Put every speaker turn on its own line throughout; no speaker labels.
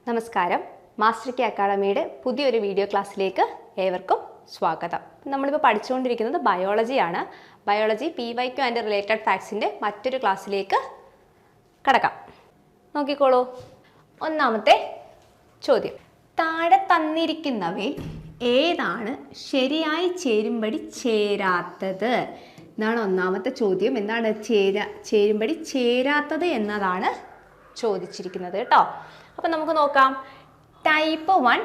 നമസ്കാരം. Master K അക്കാഡമിയുടെ പുതിയൊരു video ക്ലാസ്സിലേക്ക് ഏവർക്കും സ്വാഗതം. നമ്മളിപ്പോൾ പഠിച്ചുകൊണ്ടിരിക്കുന്നത് ബയോളജിയാണ്. ബയോളജി PYQ ആൻഡ് റിലേറ്റഡ് ഫാക്ട്സിൻ്റെ മറ്റൊരു ക്ലാസ്സിലേക്ക് കടക്കാം. നോക്കിക്കോളൂ. ഒന്നാമത്തെ ചോദ്യം, താഴെ തന്നിരിക്കുന്നവയിൽ ഏതാണ് ശരിയായി ചേരുംപടി ചേരാത്തത് എന്നാണ് ഒന്നാമത്തെ ചോദ്യം. എന്താണ് ചേരുംപടി ചേരാത്തത് എന്നതാണ് ചോദിച്ചിരിക്കുന്നത് കേട്ടോ. അപ്പം നമുക്ക് നോക്കാം. ടൈപ്പ് 1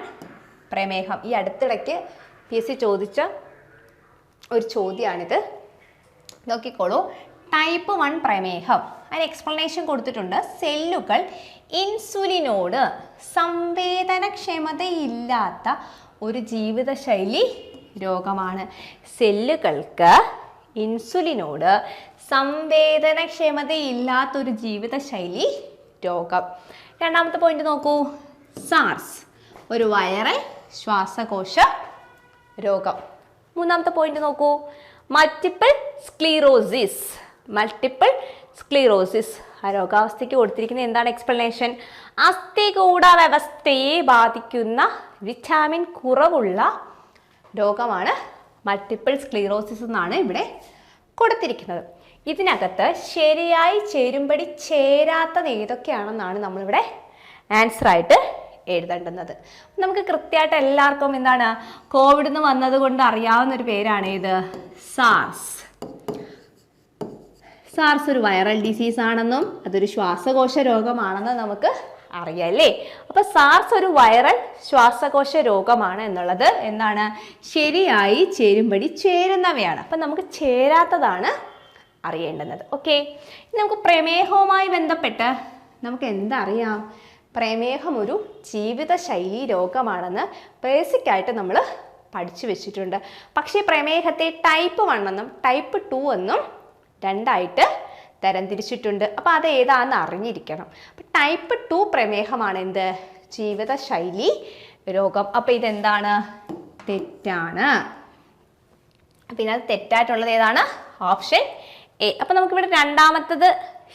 പ്രമേഹം. ഈ അടുത്തിടയ്ക്ക് PSC ചോദിച്ച ഒരു ചോദ്യമാണിത്. നോക്കിക്കോളൂ. ടൈപ്പ് 1 പ്രമേഹം, അതിന് എക്സ്പ്ലനേഷൻ കൊടുത്തിട്ടുണ്ട്. സെല്ലുകൾ ഇൻസുലിനോട് സംവേദനക്ഷമതയില്ലാത്ത ഒരു ജീവിതശൈലി രോഗമാണ്. സെല്ലുകൾക്ക് ഇൻസുലിനോട് സംവേദനക്ഷമതയില്ലാത്തൊരു ജീവിതശൈലി രോഗം. രണ്ടാമത്തെ പോയിന്റ് നോക്കൂ. സാർസ്, ഒരു വൈറൽ ശ്വാസകോശ രോഗം. മൂന്നാമത്തെ പോയിന്റ് നോക്കൂ. Multiple sclerosis. ആ രോഗാവസ്ഥയ്ക്ക് കൊടുത്തിരിക്കുന്ന എന്താണ് എക്സ്പ്ലനേഷൻ? അസ്ഥികൂട വ്യവസ്ഥയെ ബാധിക്കുന്ന വിറ്റാമിൻ കുറവുള്ള രോഗമാണ് മൾട്ടിപ്പിൾ സ്ക്ലീറോസിസ് എന്നാണ് ഇവിടെ കൊടുത്തിരിക്കുന്നത്. ഇതിനകത്ത് ശരിയായി ചേരുംപടി ചേരാത്തത് ഏതൊക്കെയാണെന്നാണ് നമ്മളിവിടെ ആൻസർ ആയിട്ട് എഴുതേണ്ടുന്നത്. നമുക്ക് കൃത്യമായിട്ട് എല്ലാവർക്കും എന്താണ് കോവിഡ് എന്ന് വന്നത് കൊണ്ട് അറിയാവുന്ന ഒരു പേരാണ് ഇത് സാർസ്. സാർസ് ഒരു വൈറൽ ഡിസീസ് ആണെന്നും അതൊരു ശ്വാസകോശ രോഗമാണെന്നും നമുക്ക് അറിയാല്ലേ. അപ്പൊ സാർസ് ഒരു വൈറൽ ശ്വാസകോശ രോഗമാണ് എന്നുള്ളത് എന്താണ് ശരിയായി ചേരുംപടി ചേരുന്നവയാണ്. അപ്പൊ നമുക്ക് ചേരാത്തതാണ് അറിയേണ്ടുന്നത്. ഓക്കെ, നമുക്ക് പ്രമേഹവുമായി ബന്ധപ്പെട്ട് നമുക്ക് എന്തറിയാം? പ്രമേഹം ഒരു ജീവിതശൈലി രോഗമാണെന്ന് ബേസിക്കായിട്ട് നമ്മൾ പഠിച്ചു വെച്ചിട്ടുണ്ട്. പക്ഷേ പ്രമേഹത്തെ ടൈപ്പ് 1 എന്നും ടൈപ്പ് 2 എന്നും രണ്ടായിട്ട് തരംതിരിച്ചിട്ടുണ്ട്. അപ്പോൾ അത് ഏതാണെന്ന് അറിഞ്ഞിരിക്കണം. അപ്പം ടൈപ്പ് 2 പ്രമേഹമാണ് എന്ത്? ജീവിതശൈലി രോഗം. അപ്പോൾ ഇതെന്താണ്? തെറ്റാണ്. പിന്നെ അത് തെറ്റായിട്ടുള്ളത് ഏതാണ്? Option A. അപ്പം നമുക്കിവിടെ രണ്ടാമത്തത്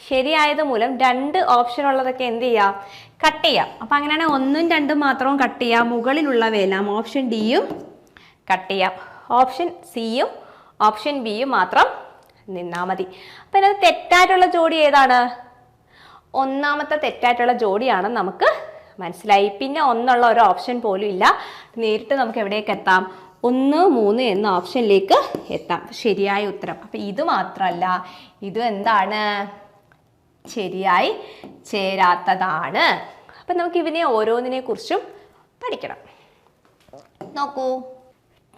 ശരിയായത് മൂലം 2 ഓപ്ഷൻ ഉള്ളതൊക്കെ എന്ത് ചെയ്യാം? കട്ട് ചെയ്യാം. അപ്പം അങ്ങനെയാണെങ്കിൽ 1ഉം 2ഉം മാത്രവും കട്ട് ചെയ്യാം. മുകളിലുള്ളവയെല്ലാം ഓപ്ഷൻ ഡിയും കട്ട് ചെയ്യാം. ഓപ്ഷൻ സിയും ഓപ്ഷൻ ബിയും മാത്രം നിന്നാൽ മതി. അപ്പം ഇതിനകത്ത് തെറ്റായിട്ടുള്ള ജോഡി ഏതാണ്? ഒന്നാമത്തെ തെറ്റായിട്ടുള്ള ജോഡിയാണെന്ന് നമുക്ക് മനസ്സിലായി. പിന്നെ ഒന്നുള്ള ഒരു ഓപ്ഷൻ പോലും ഇല്ല. നേരിട്ട് നമുക്ക് എവിടേക്ക് എത്താം? 1, 3 എന്ന ഓപ്ഷനിലേക്ക് എത്താം. ശരിയായ ഉത്തരം. അപ്പം ഇത് മാത്രമല്ല, ഇത് എന്താണ്? ശരിയായി ചേരാത്തതാണ്. അപ്പം നമുക്ക് ഇതിനെ ഓരോന്നിനെ കുറിച്ചും പഠിക്കണം. നോക്കൂ.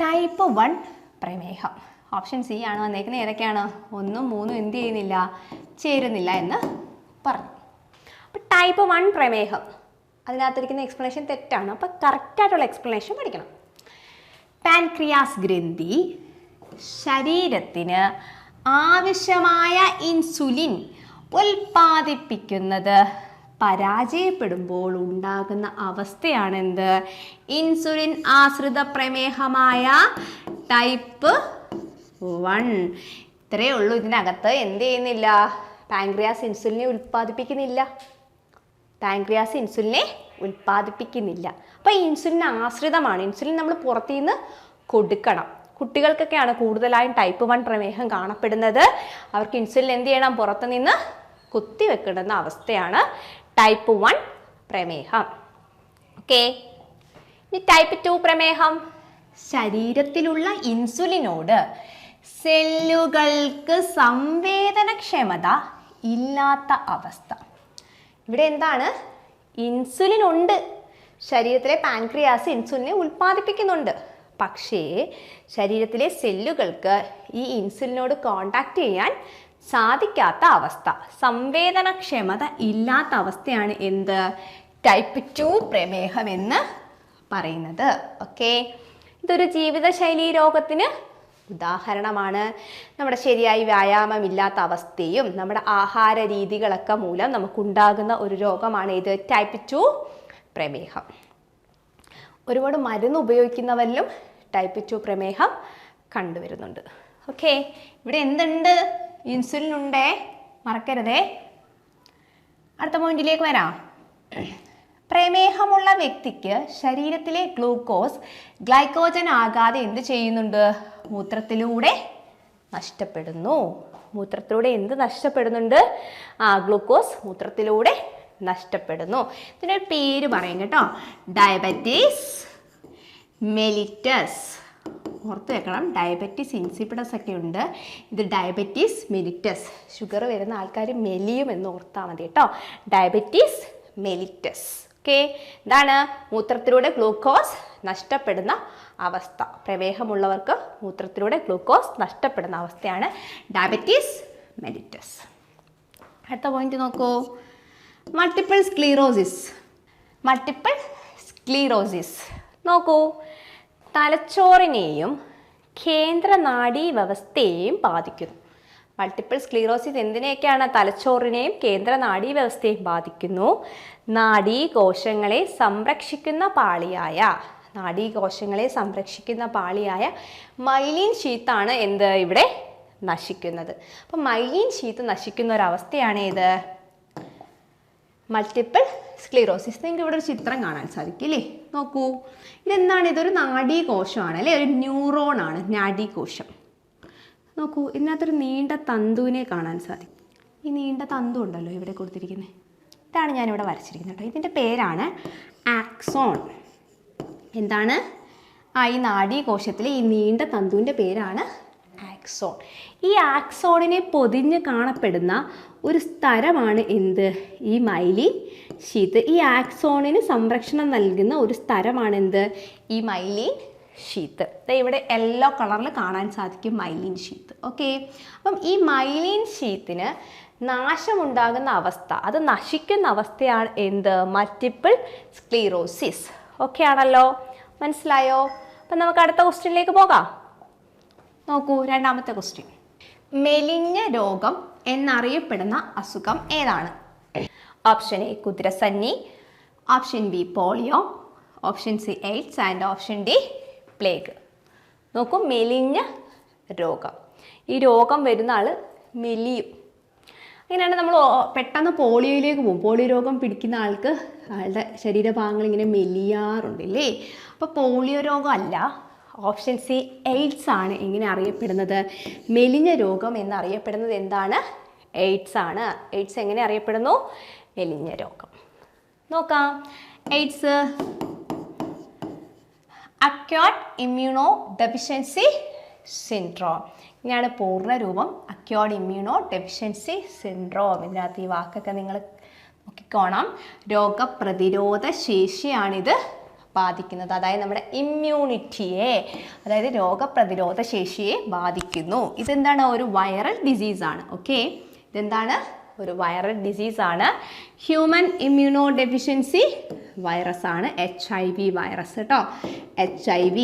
ടൈപ്പ് 1 പ്രമേഹം. ഓപ്ഷൻ സി ആണ് വന്നേക്കുന്നത്. ഏതൊക്കെയാണ്? 1ഉം 3ഉം എന്ത് ചെയ്യുന്നില്ല? ചേരുന്നില്ല എന്ന് പറഞ്ഞു. അപ്പം ടൈപ്പ് 1 പ്രമേഹം, അതിനകത്തിരിക്കുന്ന എക്സ്പ്ലനേഷൻ തെറ്റാണ്. അപ്പം കറക്റ്റായിട്ടുള്ള എക്സ്പ്ലനേഷൻ പഠിക്കണം. പാൻക്രിയാസ് ഗ്രന്ഥി ശരീരത്തിന് ആവശ്യമായ ഇൻസുലിൻ ഉൽപ്പാദിപ്പിക്കുന്നത് പരാജയപ്പെടുമ്പോൾ ഉണ്ടാകുന്ന അവസ്ഥയാണ് എന്ത്? ഇൻസുലിൻ ആശ്രിത പ്രമേഹമായ ടൈപ്പ് 1. ഇത്രയേ ഉള്ളൂ. ഇതിനകത്ത് എന്ത് ചെയ്യുന്നില്ല? പാൻക്രിയാസ് ഇൻസുലിനെ ഉൽപ്പാദിപ്പിക്കുന്നില്ല. അപ്പോൾ ഇൻസുലിൻ ആശ്രിതമാണ്. ഇൻസുലിൻ നമ്മൾ പുറത്തുനിന്ന് കൊടുക്കണം. കുട്ടികൾക്കൊക്കെയാണ് കൂടുതലായും ടൈപ്പ് 1 പ്രമേഹം കാണപ്പെടുന്നത്. അവർക്ക് ഇൻസുലിൻ എന്ത് ചെയ്യണം? പുറത്തുനിന്ന് കുത്തിവെക്കുന്ന അവസ്ഥയാണ് ടൈപ്പ് 1 പ്രമേഹം. ഓക്കെ, ഇനി ടൈപ്പ് 2 പ്രമേഹം. ശരീരത്തിലുള്ള ഇൻസുലിനോട് സെല്ലുകൾക്ക് സംവേദനക്ഷമത ഇല്ലാത്ത അവസ്ഥ. ഇവിടെ എന്താണ്? ഇൻസുലിൻ ഉണ്ട്. ശരീരത്തിലെ പാൻക്രിയാസ് ഇൻസുലിനെ ഉൽപ്പാദിപ്പിക്കുന്നുണ്ട്. പക്ഷേ ശരീരത്തിലെ സെല്ലുകൾക്ക് ഈ ഇൻസുലിനോട് കോണ്ടാക്ട് ചെയ്യാൻ സാധിക്കാത്ത അവസ്ഥ, സംവേദനക്ഷമത ഇല്ലാത്ത അവസ്ഥയാണ് എന്ത്? ടൈപ്പ് 2 പ്രമേഹം എന്ന് പറയുന്നത്. ഓക്കെ, ഇതൊരു ജീവിതശൈലി രോഗത്തിന് ഉദാഹരണമാണ്. നമ്മുടെ ശരിയായി വ്യായാമമില്ലാത്ത അവസ്ഥയും നമ്മുടെ ആഹാര രീതികളൊക്കെ മൂലം നമുക്കുണ്ടാകുന്ന ഒരു രോഗമാണ് ഇത് ടൈപ്പ് 2 പ്രമേഹം. ഒരുപാട് മരുന്ന് ഉപയോഗിക്കുന്നവരിലും ടൈപ്പ് 2 പ്രമേഹം കണ്ടുവരുന്നുണ്ട്. ഓക്കെ, ഇവിടെ എന്തുണ്ട്? ഇൻസുലിൻ ഉണ്ടേ, മറക്കരുതേ. അടുത്ത പോയിന്റിലേക്ക് വരാം. പ്രമേഹമുള്ള വ്യക്തിക്ക് ശരീരത്തിലെ ഗ്ലൂക്കോസ് ഗ്ലൈക്കോജൻ ആകാതെ എന്ത് ചെയ്യുന്നുണ്ട്? മൂത്രത്തിലൂടെ നഷ്ടപ്പെടുന്നു. മൂത്രത്തിലൂടെ എന്ത് നഷ്ടപ്പെടുന്നുണ്ട്? ഗ്ലൂക്കോസ് മൂത്രത്തിലൂടെ നഷ്ടപ്പെടുന്നു. ഇതിനൊരു പേര് പറയും കേട്ടോ, ഡയബറ്റീസ് മെലിറ്റസ്. ഓർത്ത് വെക്കണം, ഡയബറ്റീസ് ഇൻസിപ്പിഡസ് ഒക്കെ ഉണ്ട്, ഇത് ഡയബറ്റീസ് മെലിറ്റസ്. ഷുഗർ വരുന്ന ആൾക്കാർ മെലിയും എന്ന് ഓർത്താൽ മതി കേട്ടോ, ഡയബറ്റീസ് മെലിറ്റസ്. ഓക്കെ, എന്താണ്? മൂത്രത്തിലൂടെ ഗ്ലൂക്കോസ് നഷ്ടപ്പെടുന്ന അവസ്ഥ. പ്രമേഹമുള്ളവർക്ക് മൂത്രത്തിലൂടെ ഗ്ലൂക്കോസ് നഷ്ടപ്പെടുന്ന അവസ്ഥയാണ് ഡയബറ്റീസ് മെലിറ്റസ്. അടുത്ത പോയിന്റ് നോക്കൂ, മൾട്ടിപ്പിൾ സ്ക്ലീറോസിസ്. മൾട്ടിപ്പിൾ സ്ക്ലീറോസിസ് നോക്കൂ, തലച്ചോറിനെയും കേന്ദ്ര നാഡീ വ്യവസ്ഥയെയും ബാധിക്കുന്നു. Multiple sclerosis എന്തിനെയൊക്കെയാണ്? തലച്ചോറിനെയും കേന്ദ്ര നാഡീ വ്യവസ്ഥയെയും ബാധിക്കുന്നു. നാഡീകോശങ്ങളെ സംരക്ഷിക്കുന്ന പാളിയായ മൈലിൻ ഷീത്താണ് എന്ത് ഇവിടെ നശിക്കുന്നത്. അപ്പം മൈലിൻ ഷീത്ത് നശിക്കുന്ന ഒരവസ്ഥയാണ് ഇത് മൾട്ടിപ്പിൾ സ്ക്ലീറോസിസ്. നിങ്ങൾക്ക് ഇവിടെ ഒരു ചിത്രം കാണാൻ സാധിക്കും അല്ലേ? നോക്കൂ, ഇതെന്താണ്? ഇതൊരു നാഡീകോശമാണ് അല്ലേ, ഒരു ന്യൂറോൺ ആണ് നാഡീകോശം. നോക്കൂ, ഇതിനകത്തൊരു നീണ്ട തന്തുവിനെ കാണാൻ സാധിക്കും. ഈ നീണ്ട തന്തു ഉണ്ടല്ലോ ഇവിടെ കൊടുത്തിരിക്കുന്നത്, ഇതാണ് ഞാനിവിടെ വരച്ചിരിക്കുന്നത് കേട്ടോ. ഇതിൻ്റെ പേരാണ് ആക്സോൺ. എന്താണ്? ഈ നാഡീകോശത്തിലെ ഈ നീണ്ട തന്തുവിൻ്റെ പേരാണ് ആക്സോൺ. ഈ ആക്സോണിനെ പൊതിഞ്ഞ് കാണപ്പെടുന്ന ഒരു സ്ഥലമാണ് എന്ത്? ഈ മൈലിൻ ഷീത്ത്. ഈ ആക്സോണിന് സംരക്ഷണം നൽകുന്ന ഒരു സ്ഥലമാണ് എന്ത്? ഈ മൈലിൻ ഷീത്ത്. ഇവിടെ യെല്ലോ കളറിൽ കാണാൻ സാധിക്കും മൈലിൻ ഷീത്ത്. ഓക്കെ, അപ്പം ഈ മൈലിൻ ഷീത്തിന് നാശമുണ്ടാകുന്ന അവസ്ഥ, അത് നശിക്കുന്ന അവസ്ഥയാണ് എന്ത്? Multiple sclerosis. ഓക്കെ ആണല്ലോ, മനസ്സിലായോ? അപ്പം നമുക്ക് അടുത്ത ക്വസ്റ്റ്യനിലേക്ക് പോകാം. നോക്കൂ, രണ്ടാമത്തെ ക്വസ്റ്റ്യൻ, മെലിഞ്ഞ രോഗം എന്നറിയപ്പെടുന്ന അസുഖം ഏതാണ്? ഓപ്ഷൻ എ കുതിരസന്നി, option B polio, option C AIDS and option D plague. നോക്കൂ, മെലിഞ്ഞ രോഗം. ഈ രോഗം വരുന്ന ആൾ മെലിയും. അങ്ങനെയാണ് നമ്മൾ പെട്ടെന്ന് പോളിയോയിലേക്ക് പോകും. പോളിയോ രോഗം പിടിക്കുന്ന ആൾക്ക് ആളുടെ ശരീരഭാഗങ്ങൾ ഇങ്ങനെ മെലിയാറുണ്ട് അല്ലേ? അപ്പോൾ പോളിയോ രോഗം അല്ല, ഓപ്ഷൻ സി എയ്ഡ്സ് ആണ്. എങ്ങനെ അറിയപ്പെടുന്നത്? മെലിഞ്ഞ രോഗം എന്നറിയപ്പെടുന്നത് എന്താണ്? എയ്ഡ്സ് ആണ്. എയ്ഡ്സ് എങ്ങനെ അറിയപ്പെടുന്നു? മെലിഞ്ഞ രോഗം. നോക്കാം, AIDS acute immuno deficiency syndrome. ഇങ്ങനെയാണ് പൂർണ്ണരൂപം, അക്യൂട്ട് ഇമ്മ്യൂണോ ഡെഫിഷ്യൻസി സിൻഡ്രോം. ഇതിനകത്ത് ഈ വാക്കൊക്കെ നിങ്ങൾ നോക്കിക്കോണം. രോഗപ്രതിരോധ ശേഷിയാണിത് ബാധിക്കുന്നത്, അതായത് നമ്മുടെ ഇമ്മ്യൂണിറ്റിയെ, അതായത് രോഗപ്രതിരോധ ശേഷിയെ ബാധിക്കുന്നു. ഇതെന്താണ്? ഒരു വൈറൽ ഡിസീസാണ്. ഓക്കെ, ഇതെന്താണ്? ഒരു വൈറൽ ഡിസീസാണ്. ഹ്യൂമൻ ഇമ്മ്യൂണോ ഡെഫിഷ്യൻസി വൈറസ് ആണ്, HIV വൈറസ് കേട്ടോ. HIV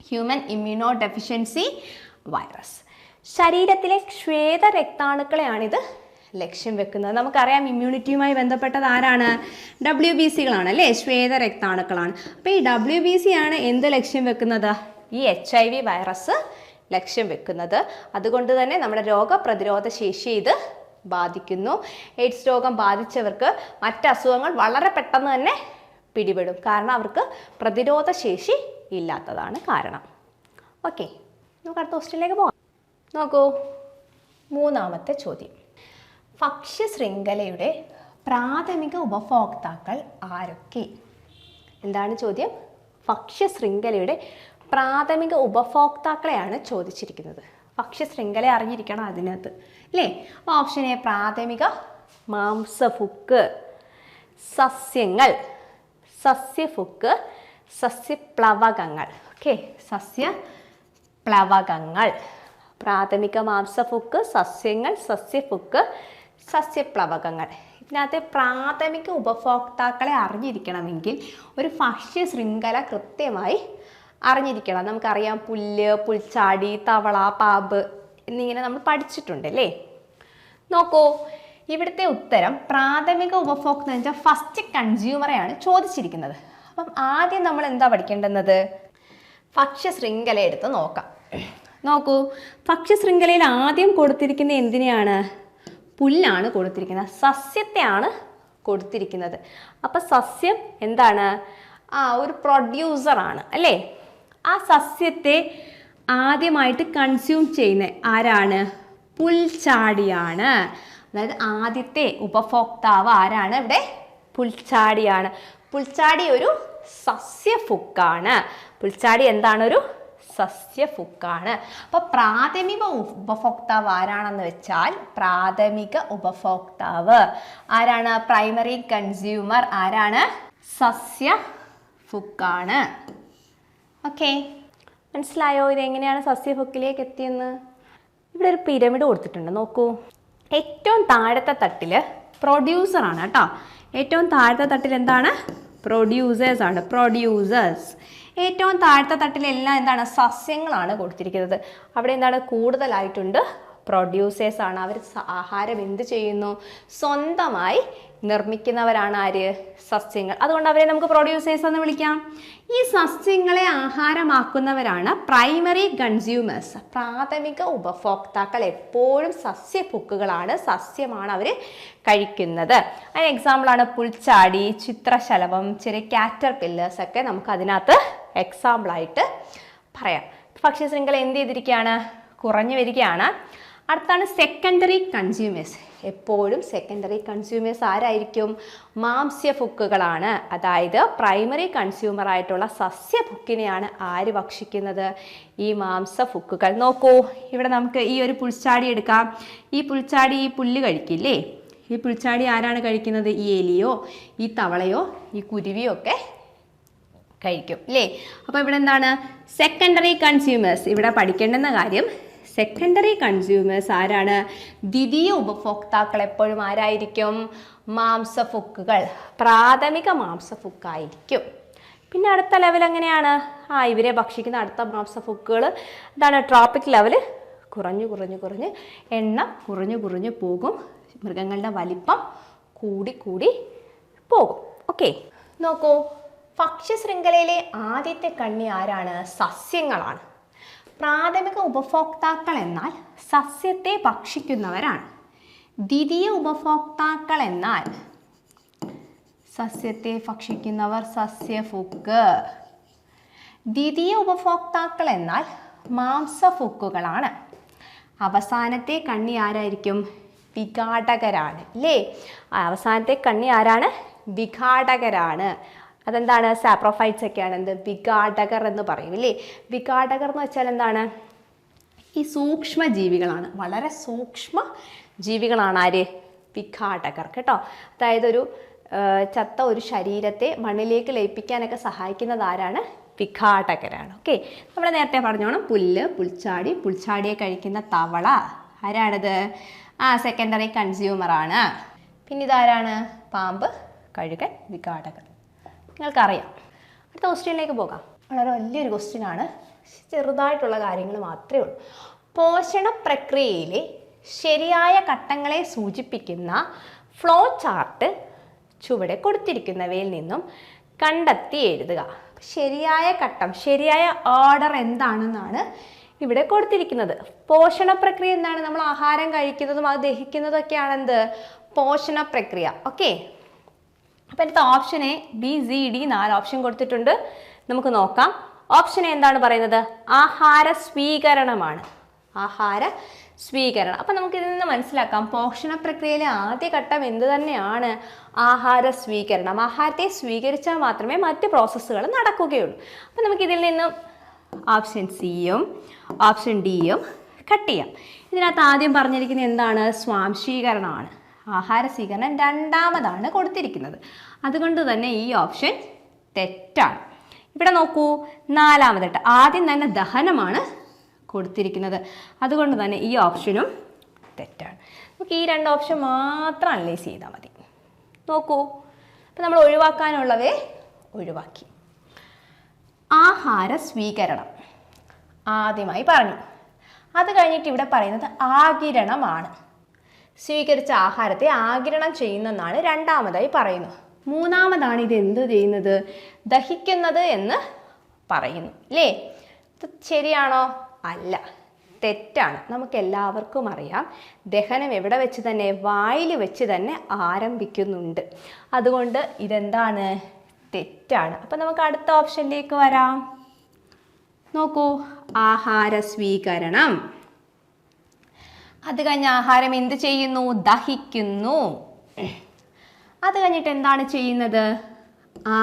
human immunodeficiency virus. ശരീരത്തിലെ ശ്വേത രക്താണുക്കളെയാണിത് ലക്ഷ്യം വെക്കുന്നത്. നമുക്കറിയാം ഇമ്മ്യൂണിറ്റിയുമായി ബന്ധപ്പെട്ടത് ആരാണ്? WBCകളാണ് അല്ലേ, ശ്വേത രക്താണുക്കളാണ്. അപ്പോൾ ഈ WBC ആണ് എന്ത് ലക്ഷ്യം വെക്കുന്നത്? ഈ HIV വൈറസ് ലക്ഷ്യം വെക്കുന്നത്. അതുകൊണ്ട് തന്നെ നമ്മുടെ രോഗപ്രതിരോധ ശേഷി ഇത് ബാധിക്കുന്നു. എയ്ഡ്സ് രോഗം ബാധിച്ചവർക്ക് മറ്റ് അസുഖങ്ങൾ വളരെ പെട്ടെന്ന് തന്നെ പിടിപെടും, കാരണം അവർക്ക് പ്രതിരോധ ശേഷി ഇല്ലാത്തതാണ് കാരണം. ഓക്കെ, നമുക്ക് അടുത്ത ക്വസ്റ്റ്യനിലേക്ക് പോകാം. നോക്കൂ, മൂന്നാമത്തെ ചോദ്യം, ഭക്ഷ്യശൃംഖലയുടെ പ്രാഥമിക ഉപഭോക്താക്കൾ ആരൊക്കെ? എന്താണ് ചോദ്യം? ഭക്ഷ്യശൃംഖലയുടെ പ്രാഥമിക ഉപഭോക്താക്കളെയാണ് ചോദിച്ചിരിക്കുന്നത്. ഭക്ഷ്യശൃംഖല അറിഞ്ഞിരിക്കണം അതിനകത്ത് അല്ലേ? ഓപ്ഷൻ എ പ്രാഥമിക മാംസഭുക്ക്, സസ്യങ്ങൾ, സസ്യഭുക്ക്, സസ്യപ്ലവകങ്ങൾ. ഓക്കെ, സസ്യപ്ലവകങ്ങൾ. പ്രാഥമിക മാംസഭുക്ക്, സസ്യങ്ങൾ, സസ്യഭുക്ക്, സസ്യപ്ലവകങ്ങൾ. ഇതിനകത്തെ പ്രാഥമിക ഉപഭോക്താക്കളെ അറിഞ്ഞിരിക്കണമെങ്കിൽ ഒരു ഭക്ഷ്യശൃംഖല കൃത്യമായി അറിഞ്ഞിരിക്കണം. നമുക്കറിയാം പുല്ല്, പുൽച്ചാടി, തവള, പാമ്പ് എന്നിങ്ങനെ നമ്മൾ പഠിച്ചിട്ടുണ്ട് അല്ലേ? നോക്കൂ, ഇവിടുത്തെ ഉത്തരം പ്രാഥമിക ഉപഭോക്തൃ എന്ന് വെച്ചാൽ ഫസ്റ്റ് കൺസ്യൂമറെയാണ് ചോദിച്ചിരിക്കുന്നത്. അപ്പം ആദ്യം നമ്മൾ എന്താ പഠിക്കേണ്ടുന്നത്? ഭക്ഷ്യശൃംഖല എടുത്ത് നോക്കാം. നോക്കൂ, ഭക്ഷ്യശൃംഖലയിൽ ആദ്യം കൊടുത്തിരിക്കുന്ന എന്തിനെയാണ്? പുല്ലാണ് കൊടുത്തിരിക്കുന്നത്, സസ്യത്തെയാണ് കൊടുത്തിരിക്കുന്നത്. അപ്പൊ സസ്യം എന്താണ്? ഒരു പ്രൊഡ്യൂസറാണ് അല്ലേ? ആ സസ്യത്തെ ആദ്യമായിട്ട് കൺസ്യൂം ചെയ്യുന്ന ആരാണ്? പുൽച്ചാടിയാണ്. അതായത് ആദ്യത്തെ ഉപഭോക്താവ് ആരാണ് ഇവിടെ? പുൽച്ചാടിയാണ്. പുൽച്ചാടി ഒരു സസ്യഫുക്കാണ്. പുൽച്ചാടി എന്താണ്? ഒരു സസ്യഫുക്കാണ്. അപ്പൊ പ്രാഥമിക ഉപഭോക്താവ് ആരാണെന്ന് വെച്ചാൽ, പ്രാഥമിക ഉപഭോക്താവ് ആരാണ്? പ്രൈമറി കൺസ്യൂമർ ആരാണ്? സസ്യഫുക്കാണ്. ഓക്കെ, മനസ്സിലായോ ഇതെങ്ങനെയാണ് സസ്യഫുക്കിലേക്ക് എത്തിയെന്ന്? ഇവിടെ ഒരു പിരമിഡ് കൊടുത്തിട്ടുണ്ട്, നോക്കൂ. ഏറ്റവും താഴത്തെ തട്ടിൽ പ്രൊഡ്യൂസറാണ് കേട്ടോ. ഏറ്റവും താഴത്തെ തട്ടിൽ എന്താണ്? പ്രൊഡ്യൂസേഴ്സ് ആണ്. പ്രൊഡ്യൂസേഴ്സ്. ഏറ്റവും താഴത്തെ തട്ടിലെല്ലാം എന്താണ്? സസ്യങ്ങളാണ് കൊടുത്തിരിക്കുന്നത്. അവിടെ എന്താണ്? കൂടുതലായിട്ടുണ്ട് പ്രൊഡ്യൂസേഴ്സ് ആണ്. അവർ ആഹാരം എന്ത് ചെയ്യുന്നു? സ്വന്തമായി നിർമ്മിക്കുന്നവരാണ് ആര്? സസ്യങ്ങൾ. അതുകൊണ്ട് അവരെ നമുക്ക് പ്രൊഡ്യൂസേഴ്സ് എന്ന് വിളിക്കാം. ഈ സസ്യങ്ങളെ ആഹാരമാക്കുന്നവരാണ് പ്രൈമറി കൺസ്യൂമേഴ്സ്. പ്രാഥമിക ഉപഭോക്താക്കൾ എപ്പോഴും സസ്യഫുക്കുകളാണ്. സസ്യമാണ് അവർ കഴിക്കുന്നത്. അതിന് എക്സാമ്പിളാണ് പുൽച്ചാടി, ചിത്രശലഭം, ചെറിയ കാറ്റർപില്ലേഴ്സ് ഒക്കെ നമുക്ക് അതിനകത്ത് എക്സാമ്പിളായിട്ട് പറയാം. ഭക്ഷ്യശൃംഖല എന്ത് ചെയ്തിരിക്കുകയാണ്? കുറഞ്ഞു വരികയാണ്. അടുത്താണ് സെക്കൻഡറി കൺസ്യൂമേഴ്സ്. എപ്പോഴും സെക്കൻഡറി കൺസ്യൂമേഴ്സ് ആരായിരിക്കും? മാംസ്യഫുക്കുകളാണ്. അതായത് പ്രൈമറി കൺസ്യൂമർ ആയിട്ടുള്ള സസ്യഫുക്കിനെയാണ് ആര് ഭക്ഷിക്കുന്നത്? ഈ മാംസഫുക്കുകൾ. നോക്കൂ, ഇവിടെ നമുക്ക് ഈ ഒരു പുൽച്ചാടി എടുക്കാം. ഈ പുൽച്ചാടി ഈ പുല്ല് കഴിക്കില്ലേ? ഈ പുൽച്ചാടി ആരാണ് കഴിക്കുന്നത്? ഈ എലിയോ ഈ തവളയോ ഈ കുരുവിയോ ഒക്കെ കഴിക്കും അല്ലേ? അപ്പോൾ ഇവിടെ എന്താണ്? Secondary consumers. ഇവിടെ പഠിക്കേണ്ടുന്ന കാര്യം, സെക്കൻഡറി കൺസ്യൂമേഴ്സ് ആരാണ്? ദ്വിതീയ ഉപഭോക്താക്കൾ എപ്പോഴും ആരായിരിക്കും? മാംസഫുക്കുകൾ. പ്രാഥമിക മാംസഫുക്കായിരിക്കും. പിന്നെ അടുത്ത ലെവൽ എങ്ങനെയാണ്? ഇവരെ ഭക്ഷിക്കുന്ന അടുത്ത മാംസഫുക്കുകൾ എന്താണ്? ട്രോപ്പിക് ലെവൽ കുറഞ്ഞു കുറഞ്ഞു കുറഞ്ഞ് എണ്ണം കുറഞ്ഞു കുറഞ്ഞു പോകും. മൃഗങ്ങളുടെ വലിപ്പം കൂടി കൂടി പോകും. ഓക്കെ, നോക്കൂ, ഭക്ഷ്യശൃംഖലയിലെ ആദ്യത്തെ കണ്ണി ആരാണ്? സസ്യങ്ങളാണ്. പ്രാഥമിക ഉപഭോക്താക്കൾ എന്നാൽ സസ്യത്തെ ഭക്ഷിക്കുന്നവരാണ്. ദ്വിതീയ ഉപഭോക്താക്കൾ എന്നാൽ സസ്യത്തെ ഭക്ഷിക്കുന്നവർ, സസ്യഫുക്ക്. ദ്വിതീയ ഉപഭോക്താക്കൾ എന്നാൽ മാംസഫുക്കുകളാണ്. അവസാനത്തെ കണ്ണി ആരായിരിക്കും? വിഘാടകരാണ് അല്ലേ? അവസാനത്തെ കണ്ണി ആരാണ്? വിഘാടകരാണ്. അതെന്താണ്? സാപ്രോഫൈറ്റ്സ് ഒക്കെയാണ് എന്ത്? വിഘാടകർ എന്ന് പറയും അല്ലേ? വിഘാടകർ എന്ന് വെച്ചാൽ എന്താണ്? ഈ സൂക്ഷ്മ ജീവികളാണ്. വളരെ സൂക്ഷ്മ ജീവികളാണ് ആര്? വിഘാടകർ കേട്ടോ. അതായത് ഒരു ചത്ത ഒരു ശരീരത്തെ മണ്ണിലേക്ക് ലയിപ്പിക്കാനൊക്കെ സഹായിക്കുന്നത് ആരാണ്? വിഘാടകരാണ്. ഓക്കെ, നമ്മൾ നേരത്തെ പറഞ്ഞോണം, പുല്ല്, പുൽച്ചാടി, പുൽച്ചാടിയെ കഴിക്കുന്ന തവള ആരാണിത്? സെക്കൻഡറി കൺസ്യൂമറാണ്. പിന്നെ ഇതാരാണ്? പാമ്പ്, കഴുകൻ, വിഘാടകർ. നിങ്ങൾക്കറിയാം. അടുത്ത ക്വസ്റ്റ്യനിലേക്ക് പോകാം. വളരെ വലിയൊരു ക്വസ്റ്റ്യനാണ്. ചെറുതായിട്ടുള്ള കാര്യങ്ങൾ മാത്രമേ ഉള്ളൂ. പോഷണ പ്രക്രിയയിലെ ശരിയായ ഘട്ടങ്ങളെ സൂചിപ്പിക്കുന്ന ഫ്ലോ ചാർട്ട് ചുവടെ കൊടുത്തിരിക്കുന്നവയിൽ നിന്നും കണ്ടെത്തി എഴുതുക. ശരിയായ ഘട്ടം, ശരിയായ ഓർഡർ എന്താണെന്നാണ് ഇവിടെ കൊടുത്തിരിക്കുന്നത്. പോഷണ പ്രക്രിയ എന്താണ്? നമ്മൾ ആഹാരം കഴിക്കുന്നതും അത് ദഹിക്കുന്നതൊക്കെയാണ് എന്ത്? പോഷണ പ്രക്രിയ. ഓക്കെ, അപ്പം അടുത്ത option A, B, C, D 4 option കൊടുത്തിട്ടുണ്ട്. നമുക്ക് നോക്കാം. ഓപ്ഷൻ എ എന്താണ് പറയുന്നത്? ആഹാര സ്വീകരണമാണ്. ആഹാര സ്വീകരണം. അപ്പം നമുക്ക് ഇതിൽ നിന്ന് മനസ്സിലാക്കാം, പോഷണ പ്രക്രിയയിലെ ആദ്യ ഘട്ടം എന്ത് തന്നെയാണ്? ആഹാര സ്വീകരണം. ആഹാരത്തെ സ്വീകരിച്ചാൽ മാത്രമേ മറ്റ് പ്രോസസ്സുകൾ നടക്കുകയുള്ളൂ. അപ്പം നമുക്കിതിൽ നിന്നും ഓപ്ഷൻ സിയും ഓപ്ഷൻ ഡിയും കട്ട് ചെയ്യാം. ഇതിനകത്ത് ആദ്യം പറഞ്ഞിരിക്കുന്നത് എന്താണ്? സ്വാംശീകരണമാണ്. ആഹാര സ്വീകരണം രണ്ടാമതാണ് കൊടുത്തിരിക്കുന്നത്. അതുകൊണ്ട് തന്നെ ഈ ഓപ്ഷൻ തെറ്റാണ്. ഇവിടെ നോക്കൂ, നാലാമതായിട്ട് ആദ്യം തന്നെ ദഹനമാണ് കൊടുത്തിരിക്കുന്നത്. അതുകൊണ്ട് തന്നെ ഈ ഓപ്ഷനും തെറ്റാണ്. നമുക്ക് ഈ 2 ഓപ്ഷൻ മാത്രം അനലൈസ് ചെയ്താൽ മതി. നോക്കൂ, അപ്പം നമ്മൾ ഒഴിവാക്കാനുള്ളവയെ ഒഴിവാക്കി. ആഹാര സ്വീകരണം ആദ്യമായി പറഞ്ഞു. അത് കഴിഞ്ഞിട്ട് ഇവിടെ പറയുന്നത് ആഗിരണമാണ്. സ്വീകരിച്ച ആഹാരത്തെ ആഗിരണം ചെയ്യുന്നെന്നാണ് രണ്ടാമതായി പറയുന്നത്. മൂന്നാമതാണ് ഇത് എന്ത് ചെയ്യുന്നത്? ദഹിക്കുന്നത് എന്ന് പറയുന്നു അല്ലേ? ഇത് ശരിയാണോ? അല്ല, തെറ്റാണ്. നമുക്ക് എല്ലാവർക്കും അറിയാം ദഹനം എവിടെ വെച്ച് തന്നെ, വായിൽ വെച്ച് തന്നെ ആരംഭിക്കുന്നുണ്ട്. അതുകൊണ്ട് ഇതെന്താണ്, തെറ്റാണ്. അപ്പം നമുക്ക് അടുത്ത ഓപ്ഷനിലേക്ക് വരാം. നോക്കൂ, ആഹാര സ്വീകരണം. അത് കഴിഞ്ഞ് ആഹാരം എന്ത് ചെയ്യുന്നു, ദഹിക്കുന്നു. അത് കഴിഞ്ഞിട്ട് എന്താണ് ചെയ്യുന്നത്,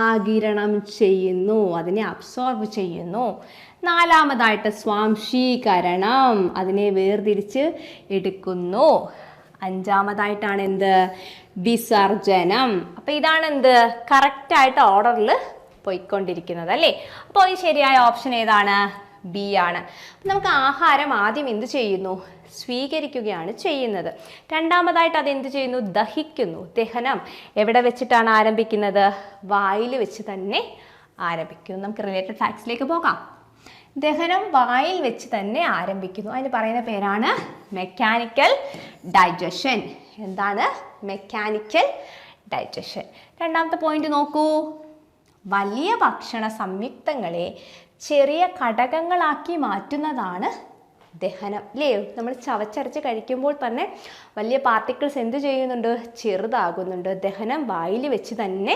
ആഗിരണം ചെയ്യുന്നു, അതിനെ അബ്സോർബ് ചെയ്യുന്നു. നാലാമതായിട്ട് സ്വാംശീകരണം, അതിനെ വേർതിരിച്ച് എടുക്കുന്നു. അഞ്ചാമതായിട്ടാണ് എന്ത്, വിസർജനം. അപ്പം ഇതാണ് എന്ത്, കറക്റ്റായിട്ട് ഓർഡറിൽ പോയിക്കൊണ്ടിരിക്കുന്നത് അല്ലേ. അപ്പോൾ ഈ ശരിയായ ഓപ്ഷൻ ഏതാണ്, ബി ആണ്. നമുക്ക് ആഹാരം ആദ്യം എന്ത് ചെയ്യുന്നു, സ്വീകരിക്കുകയാണ് ചെയ്യുന്നത്. രണ്ടാമതായിട്ട് അത് എന്ത് ചെയ്യുന്നു, ദഹിക്കുന്നു. ദഹനം എവിടെ വെച്ചിട്ടാണ് ആരംഭിക്കുന്നത്, വായിൽ വെച്ച് തന്നെ ആരംഭിക്കുന്നു. നമുക്ക് റിലേറ്റഡ് ഫാക്ട്സിലേക്ക് പോകാം. ദഹനം വായിൽ വെച്ച് തന്നെ ആരംഭിക്കുന്നു. അതിന് പറയുന്ന പേരാണ് മെക്കാനിക്കൽ ഡൈജഷൻ. എന്താണ്, മെക്കാനിക്കൽ ഡൈജഷൻ. രണ്ടാമത്തെ പോയിന്റ് നോക്കൂ, വലിയ ഭക്ഷണ സംയുക്തങ്ങളെ ചെറിയ ഘടകങ്ങളാക്കി മാറ്റുന്നതാണ് ദഹനം അല്ലേ. നമ്മൾ ചവച്ചരച്ച് കഴിക്കുമ്പോൾ തന്നെ വലിയ പാർട്ടിക്കിൾസ് എന്ത് ചെയ്യുന്നുണ്ട്, ചെറുതാകുന്നുണ്ട്. ദഹനം വായിൽ വെച്ച് തന്നെ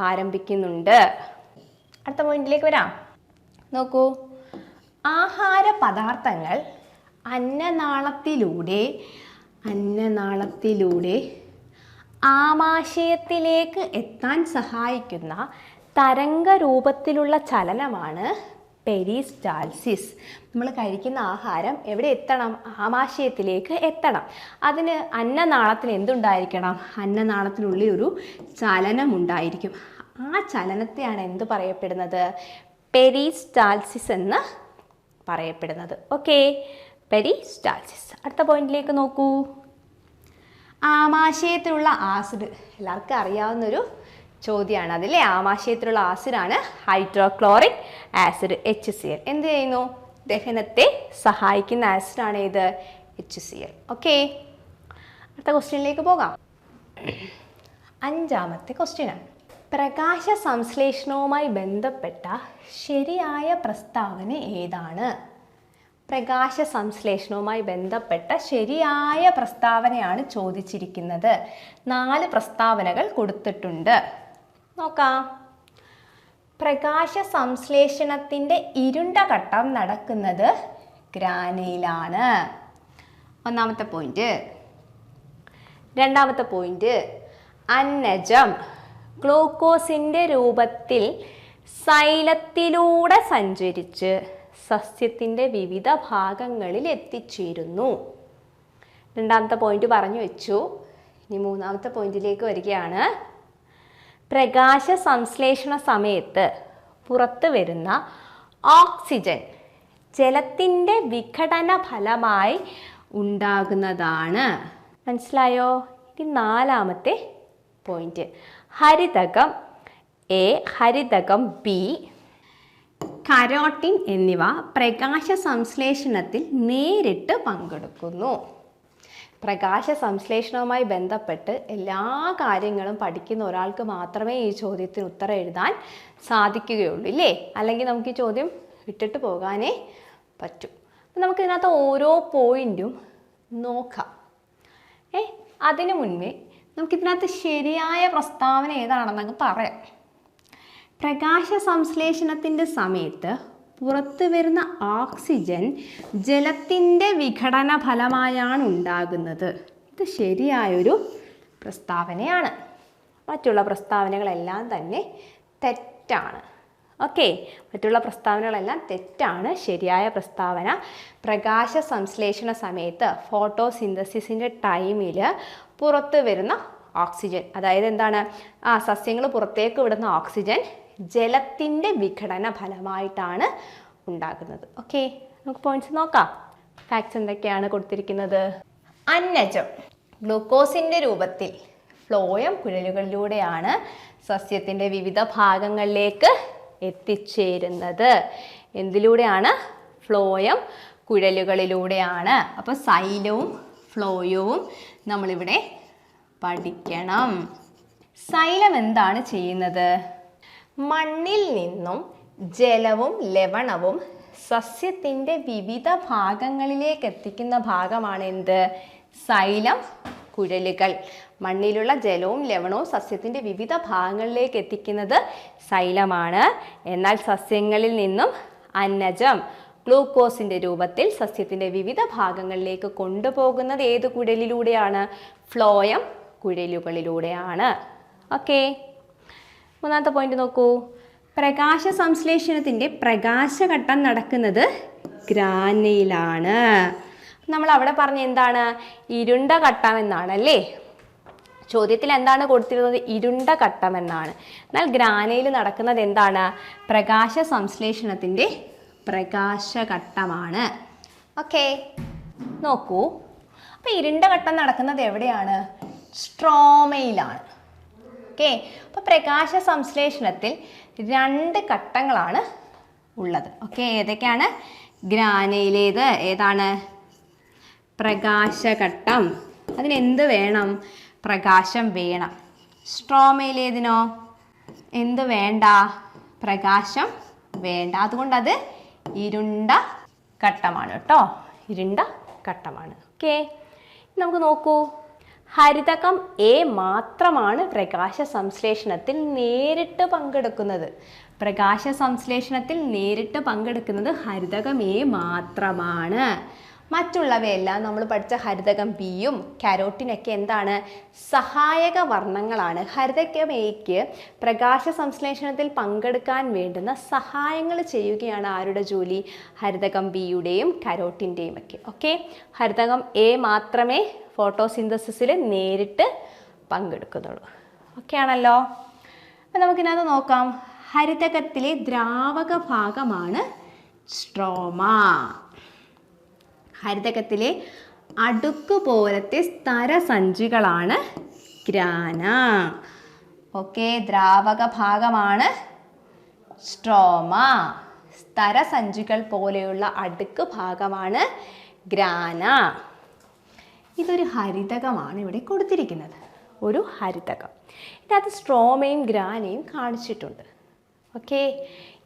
ആരംഭിക്കുന്നുണ്ട്. അടുത്ത പോയിന്റിലേക്ക് വരാം. നോക്കൂ, ആഹാര പദാർത്ഥങ്ങൾ അന്നനാളത്തിലൂടെ ആമാശയത്തിലേക്ക് എത്താൻ സഹായിക്കുന്ന തരംഗ രൂപത്തിലുള്ള ചലനമാണ് പെരിസ്റ്റാൾസിസ്. നമ്മൾ കഴിക്കുന്ന ആഹാരം എവിടെ എത്തണം, ആമാശയത്തിലേക്ക് എത്തണം. അതിന് അന്നനാളത്തിന് എന്തുണ്ടായിരിക്കണം, അന്നനാളത്തിനുള്ളിൽ ഒരു ചലനം ഉണ്ടായിരിക്കും. ആ ചലനത്തെയാണ് എന്ത് പറയപ്പെടുന്നത്, പെരിസ്റ്റാൾസിസ് എന്ന് പറയപ്പെടുന്നത്. Okay, peristalsis. അടുത്ത പോയിന്റിലേക്ക് നോക്കൂ, ആമാശയത്തിലുള്ള ആസിഡ്. എല്ലാവർക്കും അറിയാവുന്നൊരു ചോദ്യമാണ് അതിലെ. ആമാശയത്തിലുള്ള ആസിഡാണ് ഹൈഡ്രോക്ലോറിക് ആസിഡ്, HCl. എന്ത് ചെയ്യുന്നു, ദഹനത്തെ സഹായിക്കുന്ന ആസിഡാണ് ഇത്, HCl. ഓക്കെ, അടുത്ത ക്വസ്റ്റ്യനിലേക്ക് പോകാം. അഞ്ചാമത്തെ ക്വസ്റ്റ്യനാണ്, പ്രകാശ സംശ്ലേഷണവുമായി ബന്ധപ്പെട്ട ശരിയായ പ്രസ്താവന ഏതാണ്? പ്രകാശ സംശ്ലേഷണവുമായി ബന്ധപ്പെട്ട ശരിയായ പ്രസ്താവനയാണ് ചോദിച്ചിരിക്കുന്നത്. 4 പ്രസ്താവനകൾ കൊടുത്തിട്ടുണ്ട്. നോക്കാം. പ്രകാശ സംശ്ലേഷണത്തിൻ്റെ ഇരുണ്ട ഘട്ടം നടക്കുന്നത് ഗ്രാനയിലാണ്. ഒന്നാമത്തെ പോയിന്റ്. രണ്ടാമത്തെ പോയിന്റ്, അന്നജം ഗ്ലൂക്കോസിൻ്റെ രൂപത്തിൽ സൈലത്തിലൂടെ സഞ്ചരിച്ച് സസ്യത്തിൻ്റെ വിവിധ ഭാഗങ്ങളിൽ എത്തിച്ചേരുന്നു. രണ്ടാമത്തെ പോയിന്റ് പറഞ്ഞു വെച്ചു. ഇനി മൂന്നാമത്തെ പോയിന്റിലേക്ക് വരികയാണ്. പ്രകാശ സംശ്ലേഷണ സമയത്ത് പുറത്തു വരുന്ന ഓക്സിജൻ ജലത്തിൻ്റെ വിഘടന ഫലമായി ഉണ്ടാകുന്നതാണ്. മനസ്സിലായോ? ഇനി നാലാമത്തെ പോയിന്റ്, ഹരിതകം എ, ഹരിതകം ബി, കരോട്ടിൻ എന്നിവ പ്രകാശ സംശ്ലേഷണത്തിൽ നേരിട്ട് പങ്കെടുക്കുന്നു. പ്രകാശ സംശ്ലേഷണവുമായി ബന്ധപ്പെട്ട് എല്ലാ കാര്യങ്ങളും പഠിക്കുന്ന ഒരാൾക്ക് മാത്രമേ ഈ ചോദ്യത്തിന് ഉത്തരം എഴുതാൻ സാധിക്കുകയുള്ളൂ ഇല്ലേ? അല്ലെങ്കിൽ നമുക്ക് ഈ ചോദ്യം വിട്ടിട്ട് പോകാനേ പറ്റും. അപ്പം നമുക്കിതിനകത്ത് ഓരോ പോയിന്റും നോക്കാം. അതിനു മുൻപേ നമുക്കിതിനകത്ത് ശരിയായ പ്രസ്താവന ഏതാണെന്നങ്ങ് പറയാം. പ്രകാശ സംശ്ലേഷണത്തിൻ്റെ സമയത്ത് പുറത്തു വരുന്ന ഓക്സിജൻ ജലത്തിൻ്റെ വിഘടന ഫലമായാണ് ഉണ്ടാകുന്നത്. ഇത് ശരിയായൊരു പ്രസ്താവനയാണ്. മറ്റുള്ള പ്രസ്താവനകളെല്ലാം തന്നെ തെറ്റാണ്. ഓക്കെ, മറ്റുള്ള പ്രസ്താവനകളെല്ലാം തെറ്റാണ്. ശരിയായ പ്രസ്താവന, പ്രകാശ സംശ്ലേഷണ സമയത്ത് ഫോട്ടോസിന്തസിസിൻ്റെ ടൈമിൽ പുറത്തു വരുന്ന ഓക്സിജൻ, അതായത് എന്താണ്, സസ്യങ്ങൾ പുറത്തേക്ക് വിടുന്ന ഓക്സിജൻ ജലത്തിൻ്റെ വിഘടന ഫലമായിട്ടാണ് ഉണ്ടാകുന്നത്. ഓക്കെ, നമുക്ക് പോയിന്റ്സ് നോക്കാം. ഫാക്ട്സ് എന്തൊക്കെയാണ് കൊടുത്തിരിക്കുന്നത്? അന്നജം ഗ്ലൂക്കോസിൻ്റെ രൂപത്തിൽ ഫ്ലോയം കുഴലുകളിലൂടെയാണ് സസ്യത്തിൻ്റെ വിവിധ ഭാഗങ്ങളിലേക്ക് എത്തിച്ചേരുന്നത്. എന്തിലൂടെയാണ്? ഫ്ലോയം കുഴലുകളിലൂടെയാണ്. അപ്പോൾ സൈലവും ഫ്ലോയവും നമ്മളിവിടെ പഠിക്കണം. സൈലം എന്താണ് ചെയ്യുന്നത്? മണ്ണിൽ നിന്നും ജലവും ലവണവും സസ്യത്തിൻ്റെ വിവിധ ഭാഗങ്ങളിലേക്ക് എത്തിക്കുന്ന ഭാഗമാണ് എന്ത്? സൈലം കുഴലുകൾ. മണ്ണിലുള്ള ജലവും ലവണവും സസ്യത്തിൻ്റെ വിവിധ ഭാഗങ്ങളിലേക്ക് എത്തിക്കുന്നത് സൈലമാണ്. എന്നാൽ സസ്യങ്ങളിൽ നിന്നും അന്നജം ഗ്ലൂക്കോസിൻ്റെ രൂപത്തിൽ സസ്യത്തിൻ്റെ വിവിധ ഭാഗങ്ങളിലേക്ക് കൊണ്ടുപോകുന്നത് ഏത് കുഴലിലൂടെയാണ്? ഫ്ലോയം കുഴലുകളിലൂടെയാണ്. ഓക്കെ, മൂന്നാമത്തെ പോയിന്റ് നോക്കൂ. പ്രകാശ സംശ്ലേഷണത്തിൻ്റെ പ്രകാശഘട്ടം നടക്കുന്നത് ഗ്രാനയിലാണ്. നമ്മൾ അവിടെ പറഞ്ഞ എന്താണ്? ഇരുണ്ട ഘട്ടം എന്നാണ് അല്ലേ? ചോദ്യത്തിൽ എന്താണ് കൊടുത്തിരുന്നത്? ഇരുണ്ട ഘട്ടം എന്നാണ്. എന്നാൽ ഗ്രാനയിൽ നടക്കുന്നത് എന്താണ്? പ്രകാശ സംശ്ലേഷണത്തിൻ്റെ പ്രകാശഘട്ടമാണ്. ഓക്കെ, നോക്കൂ. അപ്പോൾ ഇരുണ്ട ഘട്ടം നടക്കുന്നത് എവിടെയാണ്? സ്ട്രോമയിലാണ്. ഓക്കെ, അപ്പോൾ പ്രകാശ സംശ്ലേഷണത്തിൽ 2 ഘട്ടങ്ങളാണ് ഉള്ളത്. ഓക്കെ, ഏതൊക്കെയാണ്? ഗ്രാനയിലേത് ഏതാണ്? പ്രകാശഘട്ടം. അതിനെന്ത് വേണം? പ്രകാശം വേണം. സ്ട്രോമയിലേതിനോ എന്ത് വേണ്ട? പ്രകാശം വേണ്ട. അതുകൊണ്ട് അത് ഇരുണ്ട ഘട്ടമാണ് കേട്ടോ. ഇരുണ്ട ഘട്ടമാണ്. ഓക്കെ, നമുക്ക് നോക്കൂ. ഹരിതകം എ മാത്രമാണ് പ്രകാശ സംശ്ലേഷണത്തിൽ നേരിട്ട് പങ്കെടുക്കുന്നത്. പ്രകാശ സംശ്ലേഷണത്തിൽ നേരിട്ട് പങ്കെടുക്കുന്നത് ഹരിതകം എ മാത്രമാണ്. മറ്റുള്ളവയെല്ലാം നമ്മൾ പഠിച്ച ഹരിതകം ബിയും കരോട്ടിനൊക്കെ എന്താണ്? സഹായക വർണ്ണങ്ങളാണ്. ഹരിതകം എക്ക് പ്രകാശ സംശ്ലേഷണത്തിൽ പങ്കെടുക്കാൻ വേണ്ടുന്ന സഹായങ്ങൾ ചെയ്യുകയാണ് ആരുടെ ജോലി? ഹരിതകം ബിയുടെയും കരോട്ടിൻ്റെയും ഒക്കെ. ഓക്കെ, ഹരിതകം എ മാത്രമേ ഫോട്ടോസിന്തസിസിൽ നേരിട്ട് പങ്കെടുക്കുന്നുള്ളൂ. ഓക്കെ ആണല്ലോ. അപ്പം നമുക്കിനകത്ത് നോക്കാം. ഹരിതകത്തിലെ ദ്രാവക ഭാഗമാണ് സ്ട്രോമ. ഹരിതകത്തിലെ അടുക്ക് പോലത്തെ സ്തരസഞ്ചികളാണ് ഗ്രാന. ഓക്കെ, ദ്രാവക ഭാഗമാണ് സ്ട്രോമ. സ്തരസഞ്ചികൾ പോലെയുള്ള അടുക്ക് ഭാഗമാണ് ഗ്രാന. ഇതൊരു ഹരിതകമാണ് ഇവിടെ കൊടുത്തിരിക്കുന്നത്. ഒരു ഹരിതകം. ഇതിനകത്ത് സ്ട്രോമയും ഗ്രാനയും കാണിച്ചിട്ടുണ്ട്. ഓക്കെ,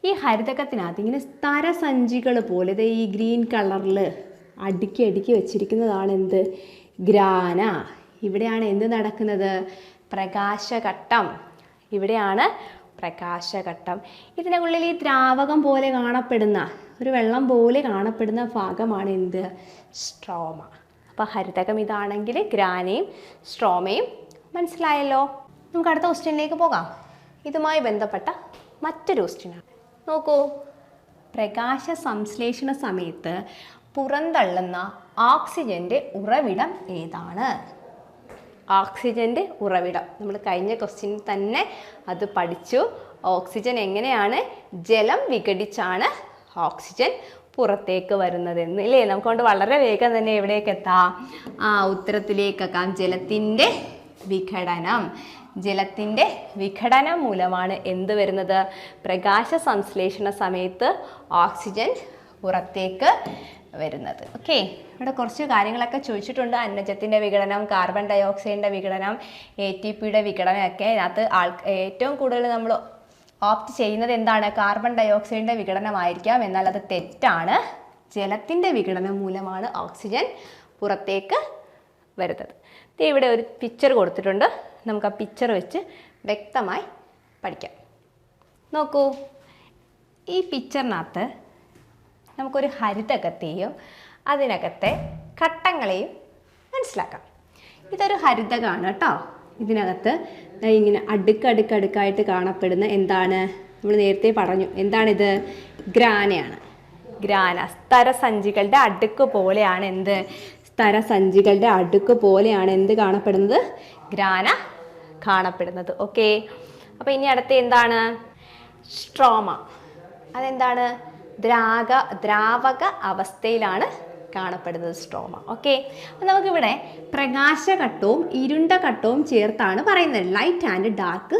ഈ ഹരിതകത്തിനകത്ത് ഇങ്ങനെ സ്തരസഞ്ചികൾ പോലെ ഈ ഗ്രീൻ കളറിൽ അടുക്കി അടുക്കി വെച്ചിരിക്കുന്നതാണ് എന്ത്? ഗ്രാന. ഇവിടെയാണ് എന്ത് നടക്കുന്നത്? പ്രകാശഘട്ടം. ഇവിടെയാണ് പ്രകാശഘട്ടം. ഇതിനുള്ളിൽ ഈ ദ്രാവകം പോലെ കാണപ്പെടുന്ന ഒരു വെള്ളം പോലെ കാണപ്പെടുന്ന ഭാഗമാണ് എന്ത്? സ്ട്രോമ. അപ്പോൾ ഹരിതകം ഇതാണെങ്കിൽ ഗ്രാനയും സ്ട്രോമയും മനസ്സിലായല്ലോ. നമുക്ക് അടുത്ത ക്വസ്റ്റ്യനിലേക്ക് പോകാം. ഇതുമായി ബന്ധപ്പെട്ട മറ്റൊരു ക്വസ്റ്റ്യനാണ്. നോക്കൂ. പ്രകാശ സംശ്ലേഷണ സമയത്ത് പുറന്തള്ളുന്ന ഓക്സിജൻ്റെ ഉറവിടം ഏതാണ്? ഓക്സിജൻ്റെ ഉറവിടം നമ്മൾ കഴിഞ്ഞ ക്വസ്റ്റ്യനിൽ തന്നെ അത് പഠിച്ചു. ഓക്സിജൻ എങ്ങനെയാണ്? ജലം വിഘടിച്ചാണ് ഓക്സിജൻ പുറത്തേക്ക് വരുന്നതെന്ന് അല്ലേ? നമുക്കൊണ്ട് വളരെ വേഗം തന്നെ എവിടേക്ക് എത്താം? ഉത്തരത്തിലേക്കെത്താം. ജലത്തിൻ്റെ വിഘടനം. ജലത്തിൻ്റെ വിഘടനം മൂലമാണ് എന്ത് വരുന്നത്? പ്രകാശ സംശ്ലേഷണ സമയത്ത് ഓക്സിജൻ പുറത്തേക്ക് വരുന്നത്. ഓക്കെ, ഇവിടെ കുറച്ച് കാര്യങ്ങളൊക്കെ ചോദിച്ചിട്ടുണ്ട്. അന്നജത്തിൻ്റെ വിഘടനം, കാർബൺ ഡൈ ഓക്സൈഡിൻ്റെ വിഘടനം, ATPയുടെ വിഘടനം ഒക്കെ. അതിനകത്ത് ഏറ്റവും കൂടുതൽ നമ്മൾ ഓപ്റ്റ് ചെയ്യുന്നത് എന്താണ്? കാർബൺ ഡൈ ഓക്സൈഡിൻ്റെ വിഘടനമായിരിക്കാം. എന്നാൽ അത് തെറ്റാണ്. ജലത്തിൻ്റെ വിഘടനം മൂലമാണ് ഓക്സിജൻ പുറത്തേക്ക് വരുന്നത്. ഇവിടെ ഒരു പിക്ചർ കൊടുത്തിട്ടുണ്ട്. നമുക്ക് ആ പിക്ചർ വെച്ച് വ്യക്തമായി പഠിക്കാം. നോക്കൂ, ഈ പിക്ചറിനകത്ത് നമുക്കൊരു ഹരിതകത്തെയും അതിനകത്തെ ഘട്ടങ്ങളെയും മനസ്സിലാക്കാം. ഇതൊരു ഹരിതകമാണ് കേട്ടോ. ഇതിനകത്ത് ഇങ്ങനെ അടുക്കടുക്കായിട്ട് കാണപ്പെടുന്ന എന്താണ്? നമ്മൾ നേരത്തെ പറഞ്ഞു. എന്താണിത്? ഗ്രാനയാണ്. ഗ്രാന സ്തരസഞ്ചികളുടെ അടുക്ക് പോലെയാണ് എന്ത്? സ്തരസഞ്ചികളുടെ അടുക്ക് പോലെയാണ് എന്ത് കാണപ്പെടുന്നത്? ഗ്രാന കാണപ്പെടുന്നത്. ഓക്കെ, അപ്പോൾ ഇനി അടുത്ത എന്താണ്? സ്ട്രോമ. അതെന്താണ്? ദ്രാവക അവസ്ഥയിലാണ് കാണപ്പെടുന്നത് സ്ട്രോമ. ഓക്കെ, അപ്പോൾ നമുക്കിവിടെ പ്രകാശഘട്ടവും ഇരുണ്ട ഘട്ടവും ചേർത്താണ് പറയുന്നത്. ലൈറ്റ് ആൻഡ് ഡാർക്ക്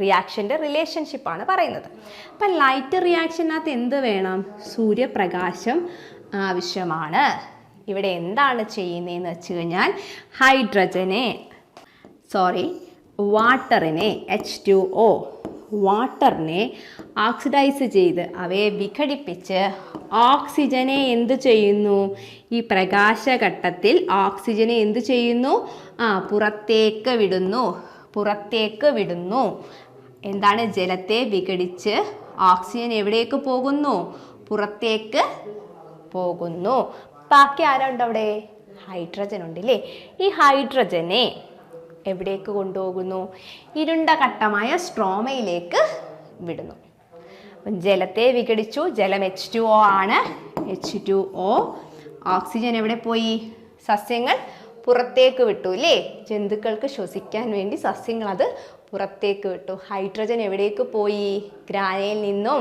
റിയാക്ഷൻ്റെ റിലേഷൻഷിപ്പാണ് പറയുന്നത്. അപ്പം ലൈറ്റ് റിയാക്ഷനകത്ത് എന്ത് വേണം? സൂര്യപ്രകാശം ആവശ്യമാണ്. ഇവിടെ എന്താണ് ചെയ്യുന്നതെന്ന് വെച്ച് കഴിഞ്ഞാൽ വാട്ടറിനെ H2O വാട്ടറിനെ ഓക്സിഡൈസ് ചെയ്ത് അവയെ വിഘടിപ്പിച്ച് ഓക്സിജനെ എന്ത് ചെയ്യുന്നു? ഈ പ്രകാശഘട്ടത്തിൽ ഓക്സിജനെ എന്ത് ചെയ്യുന്നു? പുറത്തേക്ക് വിടുന്നു. എന്താണ്? ജലത്തെ വിഘടിച്ച് ഓക്സിജൻ എവിടേക്ക് പോകുന്നു? പുറത്തേക്ക് പോകുന്നു. ബാക്കി ആരുണ്ട് അവിടെ? ഹൈഡ്രജൻ ഉണ്ട് അല്ലേ? ഈ ഹൈഡ്രജനെ എവിടേക്ക് കൊണ്ടുപോകുന്നു? ഇരുണ്ട ഘട്ടമായ സ്ട്രോമയിലേക്ക് വിടുന്നു. ജലത്തെ വിഘടിച്ചു. ജലം H2O ആണ്. H2O. ഓക്സിജൻ എവിടെ പോയി? സസ്യങ്ങൾ പുറത്തേക്ക് വിട്ടു അല്ലേ? ജന്തുക്കൾക്ക് ശ്വസിക്കാൻ വേണ്ടി സസ്യങ്ങൾ അത് പുറത്തേക്ക് വിട്ടു. ഹൈഡ്രജൻ എവിടേക്ക് പോയി? ഗ്രാനയിൽ നിന്നും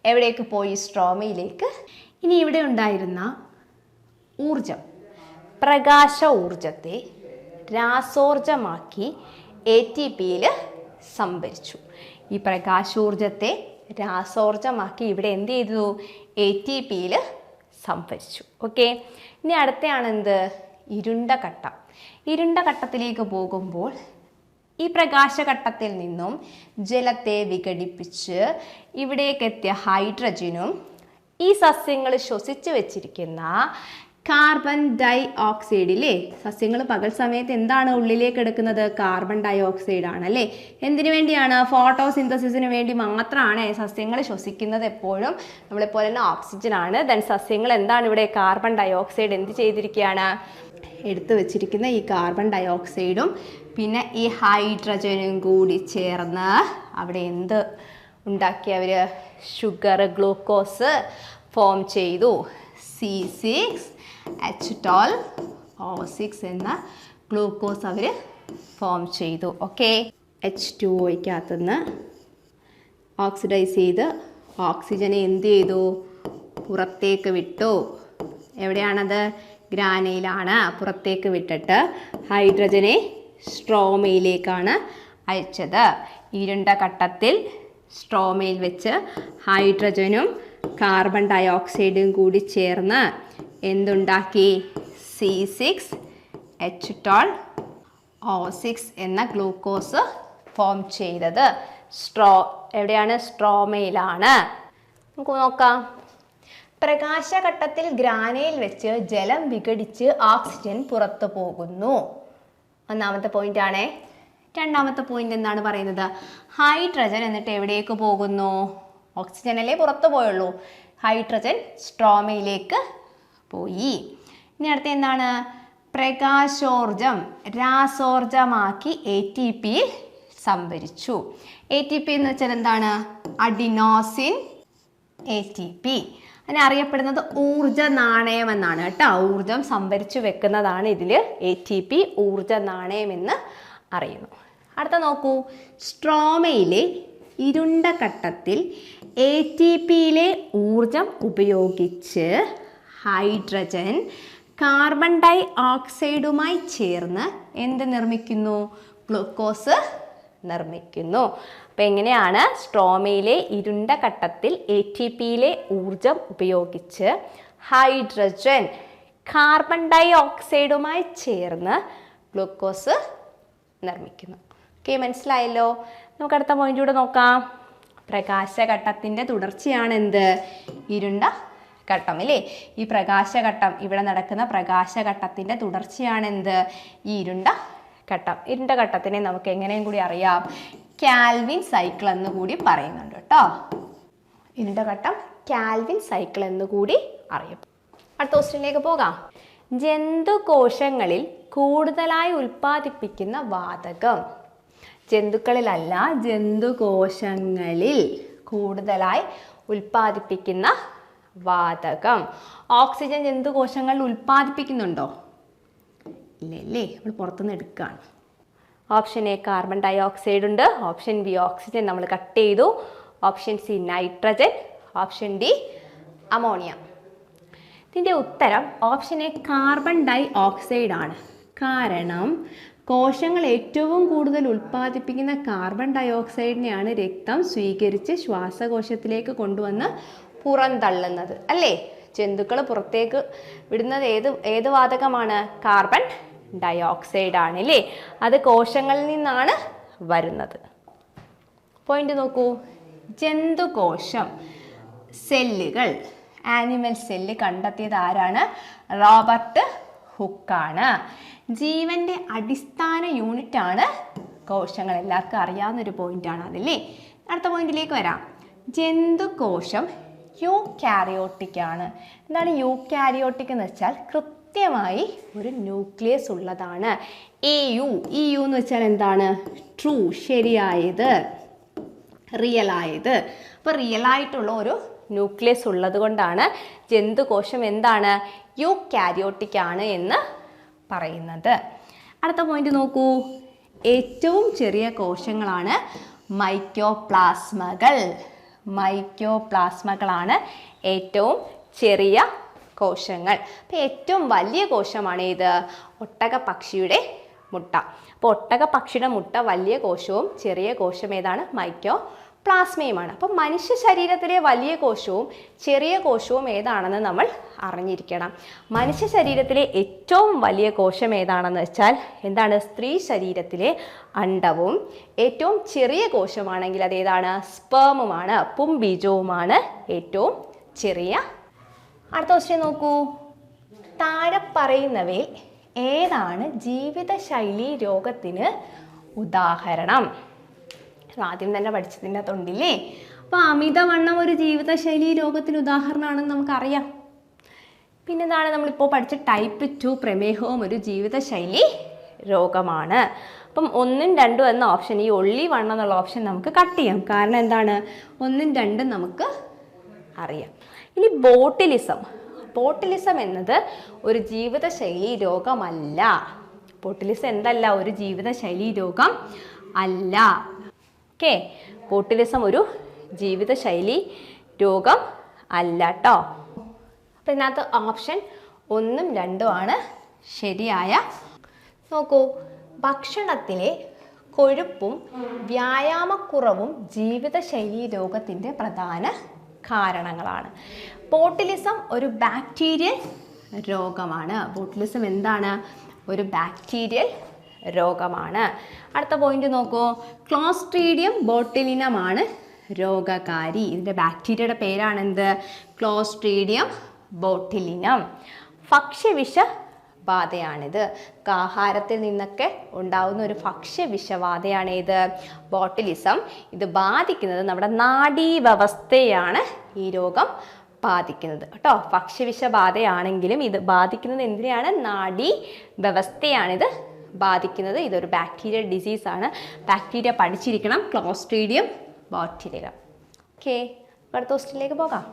എവിടേക്ക് പോയി? സ്ട്രോമയിലേക്ക്. ഇനി ഇവിടെ ഉണ്ടായിരുന്ന ഊർജം, പ്രകാശ ഊർജത്തെ രാസോർജമാക്കി ATPയിൽ സംഭരിച്ചു. ഈ പ്രകാശോർജത്തെ രാസോർജമാക്കി ഇവിടെ എന്ത് ചെയ്തു? ATPയിൽ സംഭരിച്ചു. ഓക്കെ. ഇനി അടുത്തയാണ് എന്ത്? ഇരുണ്ട ഘട്ടം. ഇരുണ്ട ഘട്ടത്തിലേക്ക് പോകുമ്പോൾ ഈ പ്രകാശഘട്ടത്തിൽ നിന്നും ജലത്തെ വിഘടിപ്പിച്ച് ഇവിടേക്കെത്തിയ ഹൈഡ്രജനും ഈ സസ്യങ്ങൾ ശ്വസിച്ചു വെച്ചിരിക്കുന്ന കാർബൺ ഡൈ ഓക്സൈഡില്ലേ? സസ്യങ്ങൾ പകൽ സമയത്ത് എന്താണ് ഉള്ളിലേക്ക് എടുക്കുന്നത്? കാർബൺ ഡൈ ഓക്സൈഡ് ആണ് അല്ലേ? എന്തിനു വേണ്ടിയാണ്? ഫോട്ടോസിന്തസിസിന് വേണ്ടി മാത്രമാണ് സസ്യങ്ങൾ ശ്വസിക്കുന്നത്. എപ്പോഴും നമ്മളെപ്പോലെ തന്നെ ഓക്സിജൻ ആണ്. ദെൻ സസ്യങ്ങൾ എന്താണ് ഇവിടെ? കാർബൺ ഡൈ ഓക്സൈഡ് എന്ത് ചെയ്തിരിക്കുകയാണ്? എടുത്തു വെച്ചിരിക്കുന്ന ഈ കാർബൺ ഡൈ ഓക്സൈഡും പിന്നെ ഈ ഹൈഡ്രജനും കൂടി ചേർന്ന് അവിടെ എന്ത് ഉണ്ടാക്കി? അവർ ഷുഗർ, ഗ്ലൂക്കോസ് ഫോം ചെയ്തു. C6H12O6 എന്ന ഗ്ലൂക്കോസ് അവർ ഫോം ചെയ്തു. ഓക്കെ. H2Oയ്ക്കകത്തുനിന്ന് ഓക്സിഡൈസ് ചെയ്ത് ഓക്സിജനെ എന്ത് ചെയ്തു? പുറത്തേക്ക് വിട്ടു. എവിടെയാണത്? ഗ്രാനയിലാണ്. പുറത്തേക്ക് വിട്ടിട്ട് ഹൈഡ്രജനെ സ്ട്രോമയിലേക്കാണ് അയച്ചത്. ഇരുണ്ട ഘട്ടത്തിൽ സ്ട്രോമയിൽ വെച്ച് ഹൈഡ്രജനും കാർബൺ ഡൈ ഓക്സൈഡും കൂടി ചേർന്ന് എന്തുണ്ടാക്കി? C6H12O6 എന്ന ഗ്ലൂക്കോസ് ഫോം ചെയ്തത് എവിടെയാണ്? സ്ട്രോമയിലാണ്. നമുക്ക് നോക്കാം. പ്രകാശഘട്ടത്തിൽ ഗ്രാനയിൽ വെച്ച് ജലം വിഘടിച്ച് ഓക്സിജൻ പുറത്തു പോകുന്നു. ഒന്നാമത്തെ പോയിന്റ് ആണേ. രണ്ടാമത്തെ പോയിന്റ് എന്താണ് പറയുന്നത്? ഹൈഡ്രജൻ എന്നിട്ട് എവിടേക്ക് പോകുന്നു? ഓക്സിജൻ അല്ലേ പുറത്തു പോയുള്ളൂ. ഹൈഡ്രജൻ സ്ട്രോമയിലേക്ക് പോയി. ഇനി അടുത്ത എന്താണ്? പ്രകാശോർജം രാസോർജമാക്കി ATPയിൽ സംഭരിച്ചു. ATP എന്ന് വെച്ചാൽ എന്താണ്? Adenosine ATP. അതിനെ അറിയപ്പെടുന്നത് ഊർജ നാണയം എന്നാണ് കേട്ടോ. ഊർജം സംഭരിച്ചു വെക്കുന്നതാണ് ഇതിൽ ATP. ഊർജ നാണയം എന്ന് അറിയുന്നു. അടുത്ത നോക്കൂ. സ്ട്രോമയിലെ ഇരുണ്ട ഘട്ടത്തിൽ ATPയിലെ ഊർജം ഉപയോഗിച്ച് ഹൈഡ്രജൻ കാർബൺ ഡൈ ഓക്സൈഡുമായി ചേർന്ന് എന്ത് നിർമ്മിക്കുന്നു? ഗ്ലൂക്കോസ് നിർമ്മിക്കുന്നു. അപ്പം എങ്ങനെയാണ്? സ്ട്രോമയിലെ ഇരുണ്ട ഘട്ടത്തിൽ ATPയിലെ ഊർജം ഉപയോഗിച്ച് ഹൈഡ്രജൻ കാർബൺ ഡൈ ഓക്സൈഡുമായി ചേർന്ന് ഗ്ലൂക്കോസ് നിർമ്മിക്കുന്നു. ഓക്കെ, മനസ്സിലായല്ലോ? നമുക്ക് അടുത്ത പോയിന്റ് കൂടെ നോക്കാം. പ്രകാശഘട്ടത്തിൻ്റെ തുടർച്ചയാണ് എന്ത്? ഇരുണ്ട ഘട്ടം അല്ലേ? ഈ പ്രകാശഘട്ടം, ഇവിടെ നടക്കുന്ന പ്രകാശഘട്ടത്തിൻ്റെ തുടർച്ചയാണ് എന്ത്? ഈ ഇരുണ്ട ഘട്ടം. ഇരുണ്ട ഘട്ടത്തിനെ നമുക്ക് എങ്ങനെയും കൂടി അറിയാം? കാൽവിൻ സൈക്കിൾ എന്ന് കൂടി പറയുന്നുണ്ട് കേട്ടോ. ഇരുണ്ട ഘട്ടം കാൽവിൻ സൈക്കിൾ എന്ന് കൂടി അറിയും. അടുത്ത ക്വസ്റ്റ്യനിലേക്ക് പോകാം. ജന്തുകോശങ്ങളിൽ കൂടുതലായി ഉൽപ്പാദിപ്പിക്കുന്ന വാതകം. ജന്തുക്കളിലല്ല, ജന്തുകോശങ്ങളിൽ കൂടുതലായി ഉൽപ്പാദിപ്പിക്കുന്ന വാതകം. ഓക്സിജൻ ജന്തുകോശങ്ങളിൽ ഉൽപ്പാദിപ്പിക്കുന്നുണ്ടോ? ഇല്ലല്ലേ, നമ്മൾ പുറത്തുനിന്ന് എടുക്കുകയാണ്. Option A carbon dioxide ഉണ്ട്. ഓപ്ഷൻ ബി ഓക്സിജൻ നമ്മൾ കട്ട് ചെയ്തു. Option C nitrogen. Option D ammonia. ഇതിൻ്റെ ഉത്തരം option A carbon dioxide ആണ്. കാരണം കോശങ്ങൾ ഏറ്റവും കൂടുതൽ ഉൽപ്പാദിപ്പിക്കുന്ന കാർബൺ ഡൈ ഓക്സൈഡിനെയാണ് രക്തം സ്വീകരിച്ച് ശ്വാസകോശത്തിലേക്ക് കൊണ്ടുവന്ന് പുറന്തള്ളുന്നത് അല്ലേ? ജന്തുക്കൾ പുറത്തേക്ക് വിടുന്നത് ഏത് വാതകമാണ്? കാർബൺ ഡൈ ഓക്സൈഡ് ആണ് അല്ലേ? അത് കോശങ്ങളിൽ നിന്നാണ് വരുന്നത്. പോയിന്റ് നോക്കൂ. ജന്തുകോശം, സെല്ലുകൾ, ആനിമൽ സെല്ല് കണ്ടെത്തിയത് ആരാണ്? റോബർട്ട് ഹുക്കാണ്. ജീവന്റെ അടിസ്ഥാന യൂണിറ്റ് ആണ് കോശങ്ങൾ. എല്ലാവർക്കും അറിയാവുന്നൊരു പോയിന്റാണ് അതല്ലേ. അടുത്ത പോയിന്റിലേക്ക് വരാം. ജന്തുകോശം യൂക്കാരിയോട്ടിക് ആണ്. എന്താണ് യൂക്കാരിയോട്ടിക് എന്ന് വെച്ചാൽ കൃത്യമായി ഒരു ന്യൂക്ലിയസ് ഉള്ളതാണ്. EU എന്ന് വെച്ചാൽ എന്താണ്? ട്രൂ, ശരിയായത്, റിയൽ ആയത്. അപ്പോൾ റിയൽ ആയിട്ടുള്ള ഒരു ന്യൂക്ലിയസ് ഉള്ളത് കൊണ്ടാണ് ജന്തുകോശം എന്താണ്? യൂക്കാരിയോട്ടിക് ആണ് എന്ന് പറയുന്നത്. അടുത്ത പോയിന്റ് നോക്കൂ. ഏറ്റവും ചെറിയ കോശങ്ങളാണ് മൈക്കോപ്ലാസ്മകൾ. മൈക്കോപ്ലാസ്മകളാണ് ഏറ്റവും ചെറിയ കോശങ്ങൾ. അപ്പോൾ ഏറ്റവും വലിയ കോശമാണ് ഇത്? ഒട്ടകപ്പക്ഷിയുടെ മുട്ട. അപ്പോൾ ഒട്ടകപ്പക്ഷിയുടെ മുട്ട വലിയ കോശവും ചെറിയ കോശം ഏതാണ്? മൈക്കോപ്ലാസ്മയുമാണ്. അപ്പം മനുഷ്യ ശരീരത്തിലെ വലിയ കോശവും ചെറിയ കോശവും ഏതാണെന്ന് നമ്മൾ അറിഞ്ഞിരിക്കണം. മനുഷ്യ ശരീരത്തിലെ ഏറ്റവും വലിയ കോശം ഏതാണെന്ന് വെച്ചാൽ എന്താണ്? സ്ത്രീ ശരീരത്തിലെ അണ്ഡവും. ഏറ്റവും ചെറിയ കോശമാണെങ്കിൽ അതേതാണ്? സ്പേമുമാണ്, പുംബീജവുമാണ് ഏറ്റവും ചെറിയ. അടുത്ത ക്വസ്റ്റ്യൻ നോക്കൂ. താഴെ പറയുന്നവയിൽ ഏതാണ് ജീവിതശൈലി രോഗത്തിന് ഉദാഹരണം? ആദ്യം തന്നെ പഠിച്ചതിൻ്റെ തൊണ്ടില്ലേ. അപ്പോൾ അമിതവണ്ണം ഒരു ജീവിതശൈലി രോഗത്തിന് ഉദാഹരണമാണെന്ന് നമുക്കറിയാം. പിന്നെന്താണ് നമ്മളിപ്പോൾ പഠിച്ച ടൈപ്പ് 2 പ്രമേഹവും ഒരു ജീവിതശൈലി രോഗമാണ്. അപ്പം 1ഉം 2ഉം എന്ന ഓപ്ഷൻ, ഈ ഒള്ളി 1 എന്നുള്ള ഓപ്ഷൻ നമുക്ക് കട്ട് ചെയ്യാം. കാരണം എന്താണ്? 1ഉം 2ഉം നമുക്ക് അറിയാം. ഇനി ബോട്ടിലിസം എന്നത് ഒരു ജീവിതശൈലി രോഗമല്ല. ബോട്ടിലിസം എന്തല്ല? ഒരു ജീവിതശൈലി രോഗം അല്ല. ഓക്കെ, ബോട്ടിലിസം ഒരു ജീവിതശൈലി രോഗം അല്ല കേട്ടോ. അപ്പം ഇതിനകത്ത് ഓപ്ഷൻ 1ഉം 2ഉം ആണ് ശരിയായ. നോക്കൂ, ഭക്ഷണത്തിലെ കൊഴുപ്പും വ്യായാമക്കുറവും ജീവിതശൈലി രോഗത്തിൻ്റെ പ്രധാന കാരണങ്ങളാണ്. ബോട്ടിലിസം ഒരു ബാക്ടീരിയൽ രോഗമാണ്. ബോട്ടിലിസം എന്താണ്? ഒരു ബാക്ടീരിയൽ രോഗമാണ്. അടുത്ത പോയിന്റ് നോക്കൂ. ക്ലോസ്ട്രീഡിയം ബോട്ടിലിനമാണ് രോഗകാരി. ഇതിൻ്റെ ബാക്ടീരിയയുടെ പേരാണെന്ത്? Clostridium botulinum. ഭക്ഷ്യവിഷബാധയാണിത്. ആഹാരത്തിൽ നിന്നൊക്കെ ഉണ്ടാവുന്ന ഒരു ഭക്ഷ്യവിഷബാധയാണ് ഇത് ബോട്ടിലിസം. ഇത് ബാധിക്കുന്നത് നമ്മുടെ നാഡീവ്യവസ്ഥയാണ് ഈ രോഗം ബാധിക്കുന്നത് കേട്ടോ. ഭക്ഷ്യവിഷബാധയാണെങ്കിലും ഇത് ബാധിക്കുന്നത് എന്തിനെയാണ്? നാഡീ വ്യവസ്ഥയാണിത് ബാധിക്കുന്നത്. ഇതൊരു ബാക്ടീരിയൽ ഡിസീസാണ്. ബാക്ടീരിയ പഠിച്ചിരിക്കണം. Clostridium botulinum. ഓക്കെ, അടുത്ത ക്വസ്റ്റ്യനിലേക്ക് പോകാം.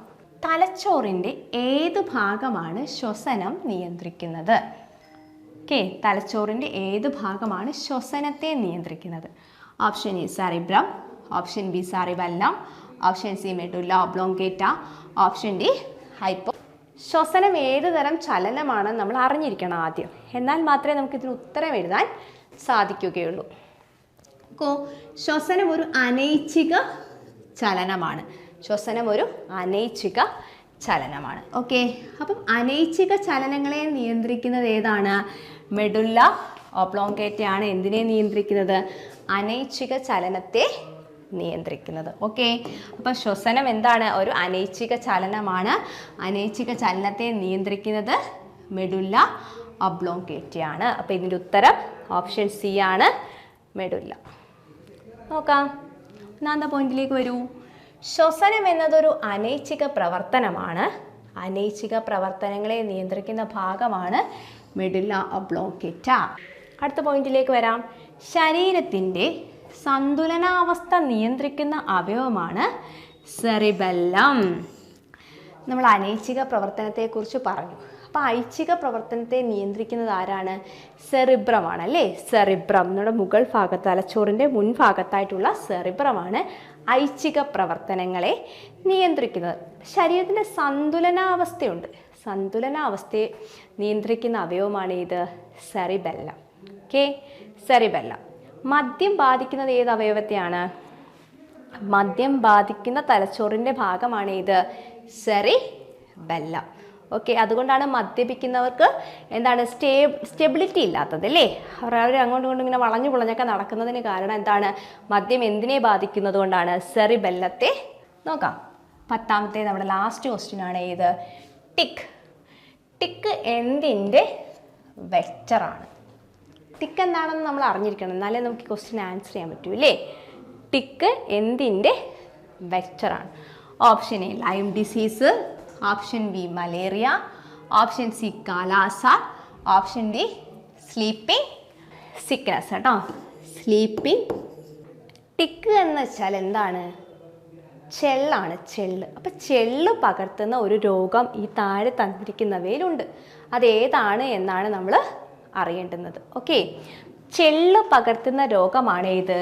തലച്ചോറിൻ്റെ ഏത് ഭാഗമാണ് ശ്വസനം നിയന്ത്രിക്കുന്നത്? ഓക്കെ, തലച്ചോറിൻ്റെ ഏത് ഭാഗമാണ് ശ്വസനത്തെ നിയന്ത്രിക്കുന്നത്? Option A cerebrum, option B cerebellum, option C medulla oblongata, option D hypo. ശ്വസനം ഏത് തരം ചലനമാണെന്ന് നമ്മൾ അറിഞ്ഞിരിക്കണം ആദ്യം. എന്നാൽ മാത്രമേ നമുക്കിതിന് ഉത്തരം എഴുതാൻ സാധിക്കുകയുള്ളൂ. ശ്വസനം ഒരു അനൈച്ഛിക ചലനമാണ്. ശ്വസനം ഒരു അനൈച്ഛിക ചലനമാണ്. ഓക്കെ, അപ്പം അനൈച്ഛിക ചലനങ്ങളെ നിയന്ത്രിക്കുന്നത് ഏതാണ്? മെഡുല്ല ഒബ്ലോങ്കേറ്റയാണ് എന്തിനെ നിയന്ത്രിക്കുന്നത്? അനൈച്ഛിക ചലനത്തെ നിയന്ത്രിക്കുന്നത്. ഓക്കെ, അപ്പം ശ്വസനം എന്താണ്? ഒരു അനൈച്ഛിക ചലനമാണ്. അനൈച്ഛിക ചലനത്തെ നിയന്ത്രിക്കുന്നത് മെഡുല്ല ഒബ്ലോങ്കേറ്റയാണ്. അപ്പം ഇതിൻ്റെ ഉത്തരം ഓപ്ഷൻ സി ആണ്, മെഡുല്ല. നോക്കാം, ഒന്നാമത്തെ പോയിന്റിലേക്ക് വരൂ. ശ്വസനം എന്നതൊരു അനൈച്ഛിക പ്രവർത്തനമാണ്. അനൈച്ഛിക പ്രവർത്തനങ്ങളെ നിയന്ത്രിക്കുന്ന ഭാഗമാണ് മെഡുല്ല ഒബ്ലോങ്കേറ്റ. അടുത്ത പോയിന്റിലേക്ക് വരാം. ശരീരത്തിൻ്റെ സന്തുലനാവസ്ഥ നിയന്ത്രിക്കുന്ന അവയവമാണ് സെറിബെല്ലം. നമ്മൾ അനൈച്ഛിക പ്രവർത്തനത്തെക്കുറിച്ച് പറഞ്ഞു. അപ്പോൾ ഐച്ഛിക പ്രവർത്തനത്തെ നിയന്ത്രിക്കുന്നത് ആരാണ്? സെറിബ്രമാണ് അല്ലേ. സെറിബ്രം നമ്മുടെ മുകൾ ഭാഗത്ത്, തലച്ചോറിൻ്റെ മുൻഭാഗത്തായിട്ടുള്ള സെറിബ്രമാണ് ഐച്ഛിക പ്രവർത്തനങ്ങളെ നിയന്ത്രിക്കുന്നത്. ശരീരത്തിൻ്റെ സന്തുലനാവസ്ഥയുണ്ട്. സന്തുലനാവസ്ഥയെ നിയന്ത്രിക്കുന്ന അവയവമാണ് ഇത് സെറിബെല്ലം. Okay, cerebellum. മദ്യം ബാധിക്കുന്നത് ഏത് അവയവത്തെയാണ്? മദ്യം ബാധിക്കുന്ന തലച്ചോറിൻ്റെ ഭാഗമാണ് ഇത് സെറിബെല്ലം. ഓക്കെ, അതുകൊണ്ടാണ് മദ്യപിക്കുന്നവർക്ക് എന്താണ് സ്റ്റെബിലിറ്റി ഇല്ലാത്തത് അല്ലേ. അവർ അങ്ങോട്ടും ഇങ്ങോട്ടും ഇങ്ങനെ വളഞ്ഞു പുളഞ്ഞൊക്കെ നടക്കുന്നതിന് കാരണം എന്താണ്? മദ്യം എന്തിനെ ബാധിക്കുന്നത് കൊണ്ടാണ്? സെറിബെല്ലത്തെ. നോക്കാം, 10ാമത്തെ നമ്മുടെ ലാസ്റ്റ് ക്വസ്റ്റ്യൻ ആണ് ഏത്? ടിക്ക്. ടിക്ക് എന്തിൻ്റെ വെക്റ്ററാണ്? ടിക്ക് എന്താണെന്ന് നമ്മൾ അറിഞ്ഞിരിക്കണം, എന്നാലേ നമുക്ക് ഈ ക്വസ്റ്റ്യൻ ആൻസർ ചെയ്യാൻ പറ്റൂ അല്ലേ. ടിക്ക് എന്തിൻ്റെ വെക്റ്ററാണ്? Option A Lyme disease, option B malaria, option C kala-azar, option D sleeping sickness. കേട്ടോ, സ്ലീപ്പിംഗ്. ടിക്ക് എന്ന് വെച്ചാൽ എന്താണ്? ചെള്ളാണ്, ചെള്ള്. അപ്പം ചെള്ള് പകർത്തുന്ന ഒരു രോഗം ഈ താഴെ തന്നിരിക്കുന്നവയിലുണ്ട്. അതേതാണ് എന്നാണ് നമ്മൾ അറിയേണ്ടുന്നത്. ഓക്കെ, ചെള്ള് പകർത്തുന്ന രോഗമാണ് ഏത്?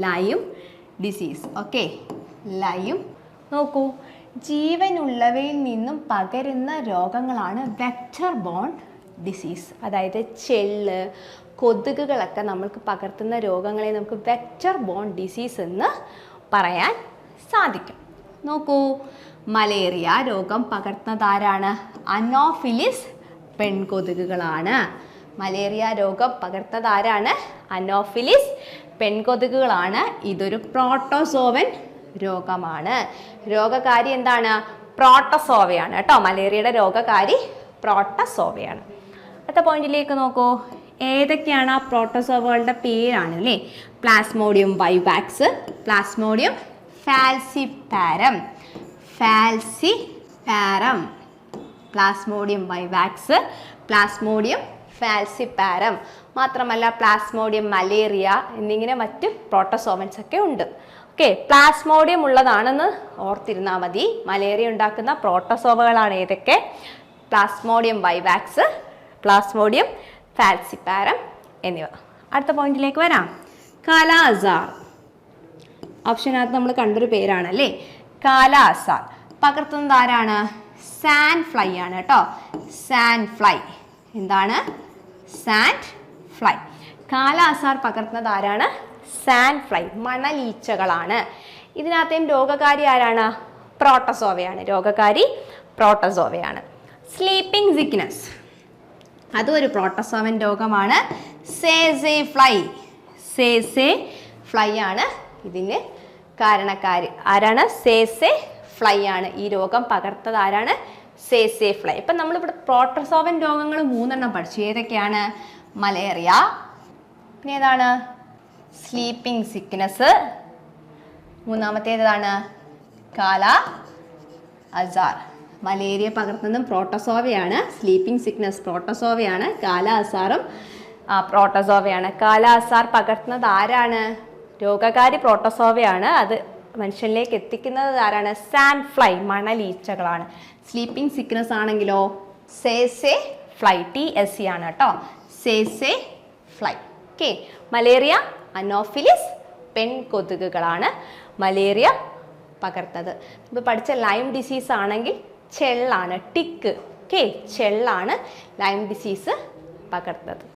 Lime disease. Okay, lime. നോക്കൂ, ജീവനുള്ളവയിൽ നിന്നും പകരുന്ന രോഗങ്ങളാണ് വെക്റ്റർ ബോൺ ഡിസീസ്. അതായത് ചെള്ള്, കൊതുകുകളൊക്കെ നമ്മൾക്ക് പകർത്തുന്ന രോഗങ്ങളെ നമുക്ക് വെക്റ്റർ ബോൺ ഡിസീസ് എന്ന് പറയാൻ സാധിക്കും. നോക്കൂ, മലേറിയ രോഗം പകർത്തുന്നതാരാണ്? അനോഫിലിസ് പെൺകൊതുകുകളാണ്. മലേറിയ രോഗം പകർത്തുന്നതാരാണ്? അനോഫിലിസ് പെൺകൊതുകുകളാണ്. ഇതൊരു പ്രോട്ടോസോവൻ രോഗമാണ്. രോഗകാരി എന്താണ്? പ്രോട്ടോസോവയാണ് കേട്ടോ. മലേറിയയുടെ രോഗകാരി പ്രോട്ടോസോവയാണ്. അടുത്ത പോയിന്റിലേക്ക് നോക്കൂ, ഏതൊക്കെയാണ് ആ പ്രോട്ടോസോവകളുടെ പേരാണ് അല്ലേ? Plasmodium vivax, Plasmodium ഫാൽസിപാരം, ഫാൽസിപാരം, Plasmodium vivax, Plasmodium ഫാൽസിപാരം. മാത്രമല്ല പ്ലാസ്മോഡിയം മലേറിയ എന്നിങ്ങനെ മറ്റ് പ്രോട്ടോസോവൻസ് ഒക്കെ ഉണ്ട്. ഓക്കെ, പ്ലാസ്മോഡിയം ഉള്ളതാണെന്ന് ഓർത്തിരുന്നാൽ മതി. മലേറിയ ഉണ്ടാക്കുന്ന പ്രോട്ടോസോവകളാണ് ഏതൊക്കെ? പ്ലാസ്മോഡിയം വൈവാക്സ്, പ്ലാസ്മോഡിയം ഫാൽസിപാരം എന്നിവ. അടുത്ത പോയിന്റിലേക്ക് വരാം. കാലാസാർ. ഓപ്ഷനകത്ത് നമ്മൾ കണ്ടൊരു പേരാണല്ലേ, കാലാസാർ. പകർത്തുന്നത് ആരാണ്? സാൻഡ് ഫ്ലൈ ആണ് കേട്ടോ. Sand fly. എന്താണ്? Sand fly. കാലാസാർ പകർത്തുന്നത് ആരാണ്? Sand fly, മണലീച്ചകളാണ്. ഇതിനകത്തെയും രോഗകാരി ആരാണ്? പ്രോട്ടോസോവയാണ്. രോഗകാരി പ്രോട്ടോസോവയാണ്. സ്ലീപ്പിംഗ് സിക്നസ്, അതും ഒരു പ്രോട്ടോസോവൻ രോഗമാണ്. സേസേ ഫ്ലൈ, സേസേ ഫ്ലൈ ആണ് ഇതിന് കാരണക്കാരി. ആരാണ്? സേസേ ഫ്ലൈ ആണ്. ഈ രോഗം പകർത്തത് ആരാണ്? സേസേ ഫ്ലൈ. ഇപ്പം നമ്മളിവിടെ പ്രോട്ടോസോവൻ രോഗങ്ങൾ 3 പഠിച്ചു. ഏതൊക്കെയാണ്? മലേറിയ, പിന്നെ ഏതാണ്? സ്ലീപ്പിംഗ് സിക്നസ്, മൂന്നാമത്തേതാണ് കാലാസാർ. മലേറിയ പകർത്തുന്നതും പ്രോട്ടോസോവയാണ്. സ്ലീപ്പിംഗ് സിക്നസ് പ്രോട്ടോസോവയാണ്. കാലാസാറും പ്രോട്ടോസോവയാണ്. കാലാസാർ പകർത്തുന്നത് ആരാണ്? രോഗകാരി പ്രോട്ടോസോവയാണ്. അത് മനുഷ്യനിലേക്ക് എത്തിക്കുന്നത് ആരാണ്? സാൻഡ് ഫ്ലൈ, മണലീച്ചകളാണ്. സ്ലീപ്പിംഗ് സിക്നസ് ആണെങ്കിലോ സേസേ ഫ്ലൈ, TSC ആണ് കേട്ടോ. സേസേ ഫ്ലൈ. ഓക്കെ, മലേറിയ അനോഫിലിസ് പെൺകൊതുകുകളാണ് മലേറിയ പകർത്തത്. ഇപ്പോൾ പഠിച്ച ലൈം ഡിസീസ് ആണെങ്കിൽ ചെള്ളാണ്, ടിക്ക്. ഓക്കെ, ചെള്ളാണ് ലൈം ഡിസീസ് പകർത്തത്.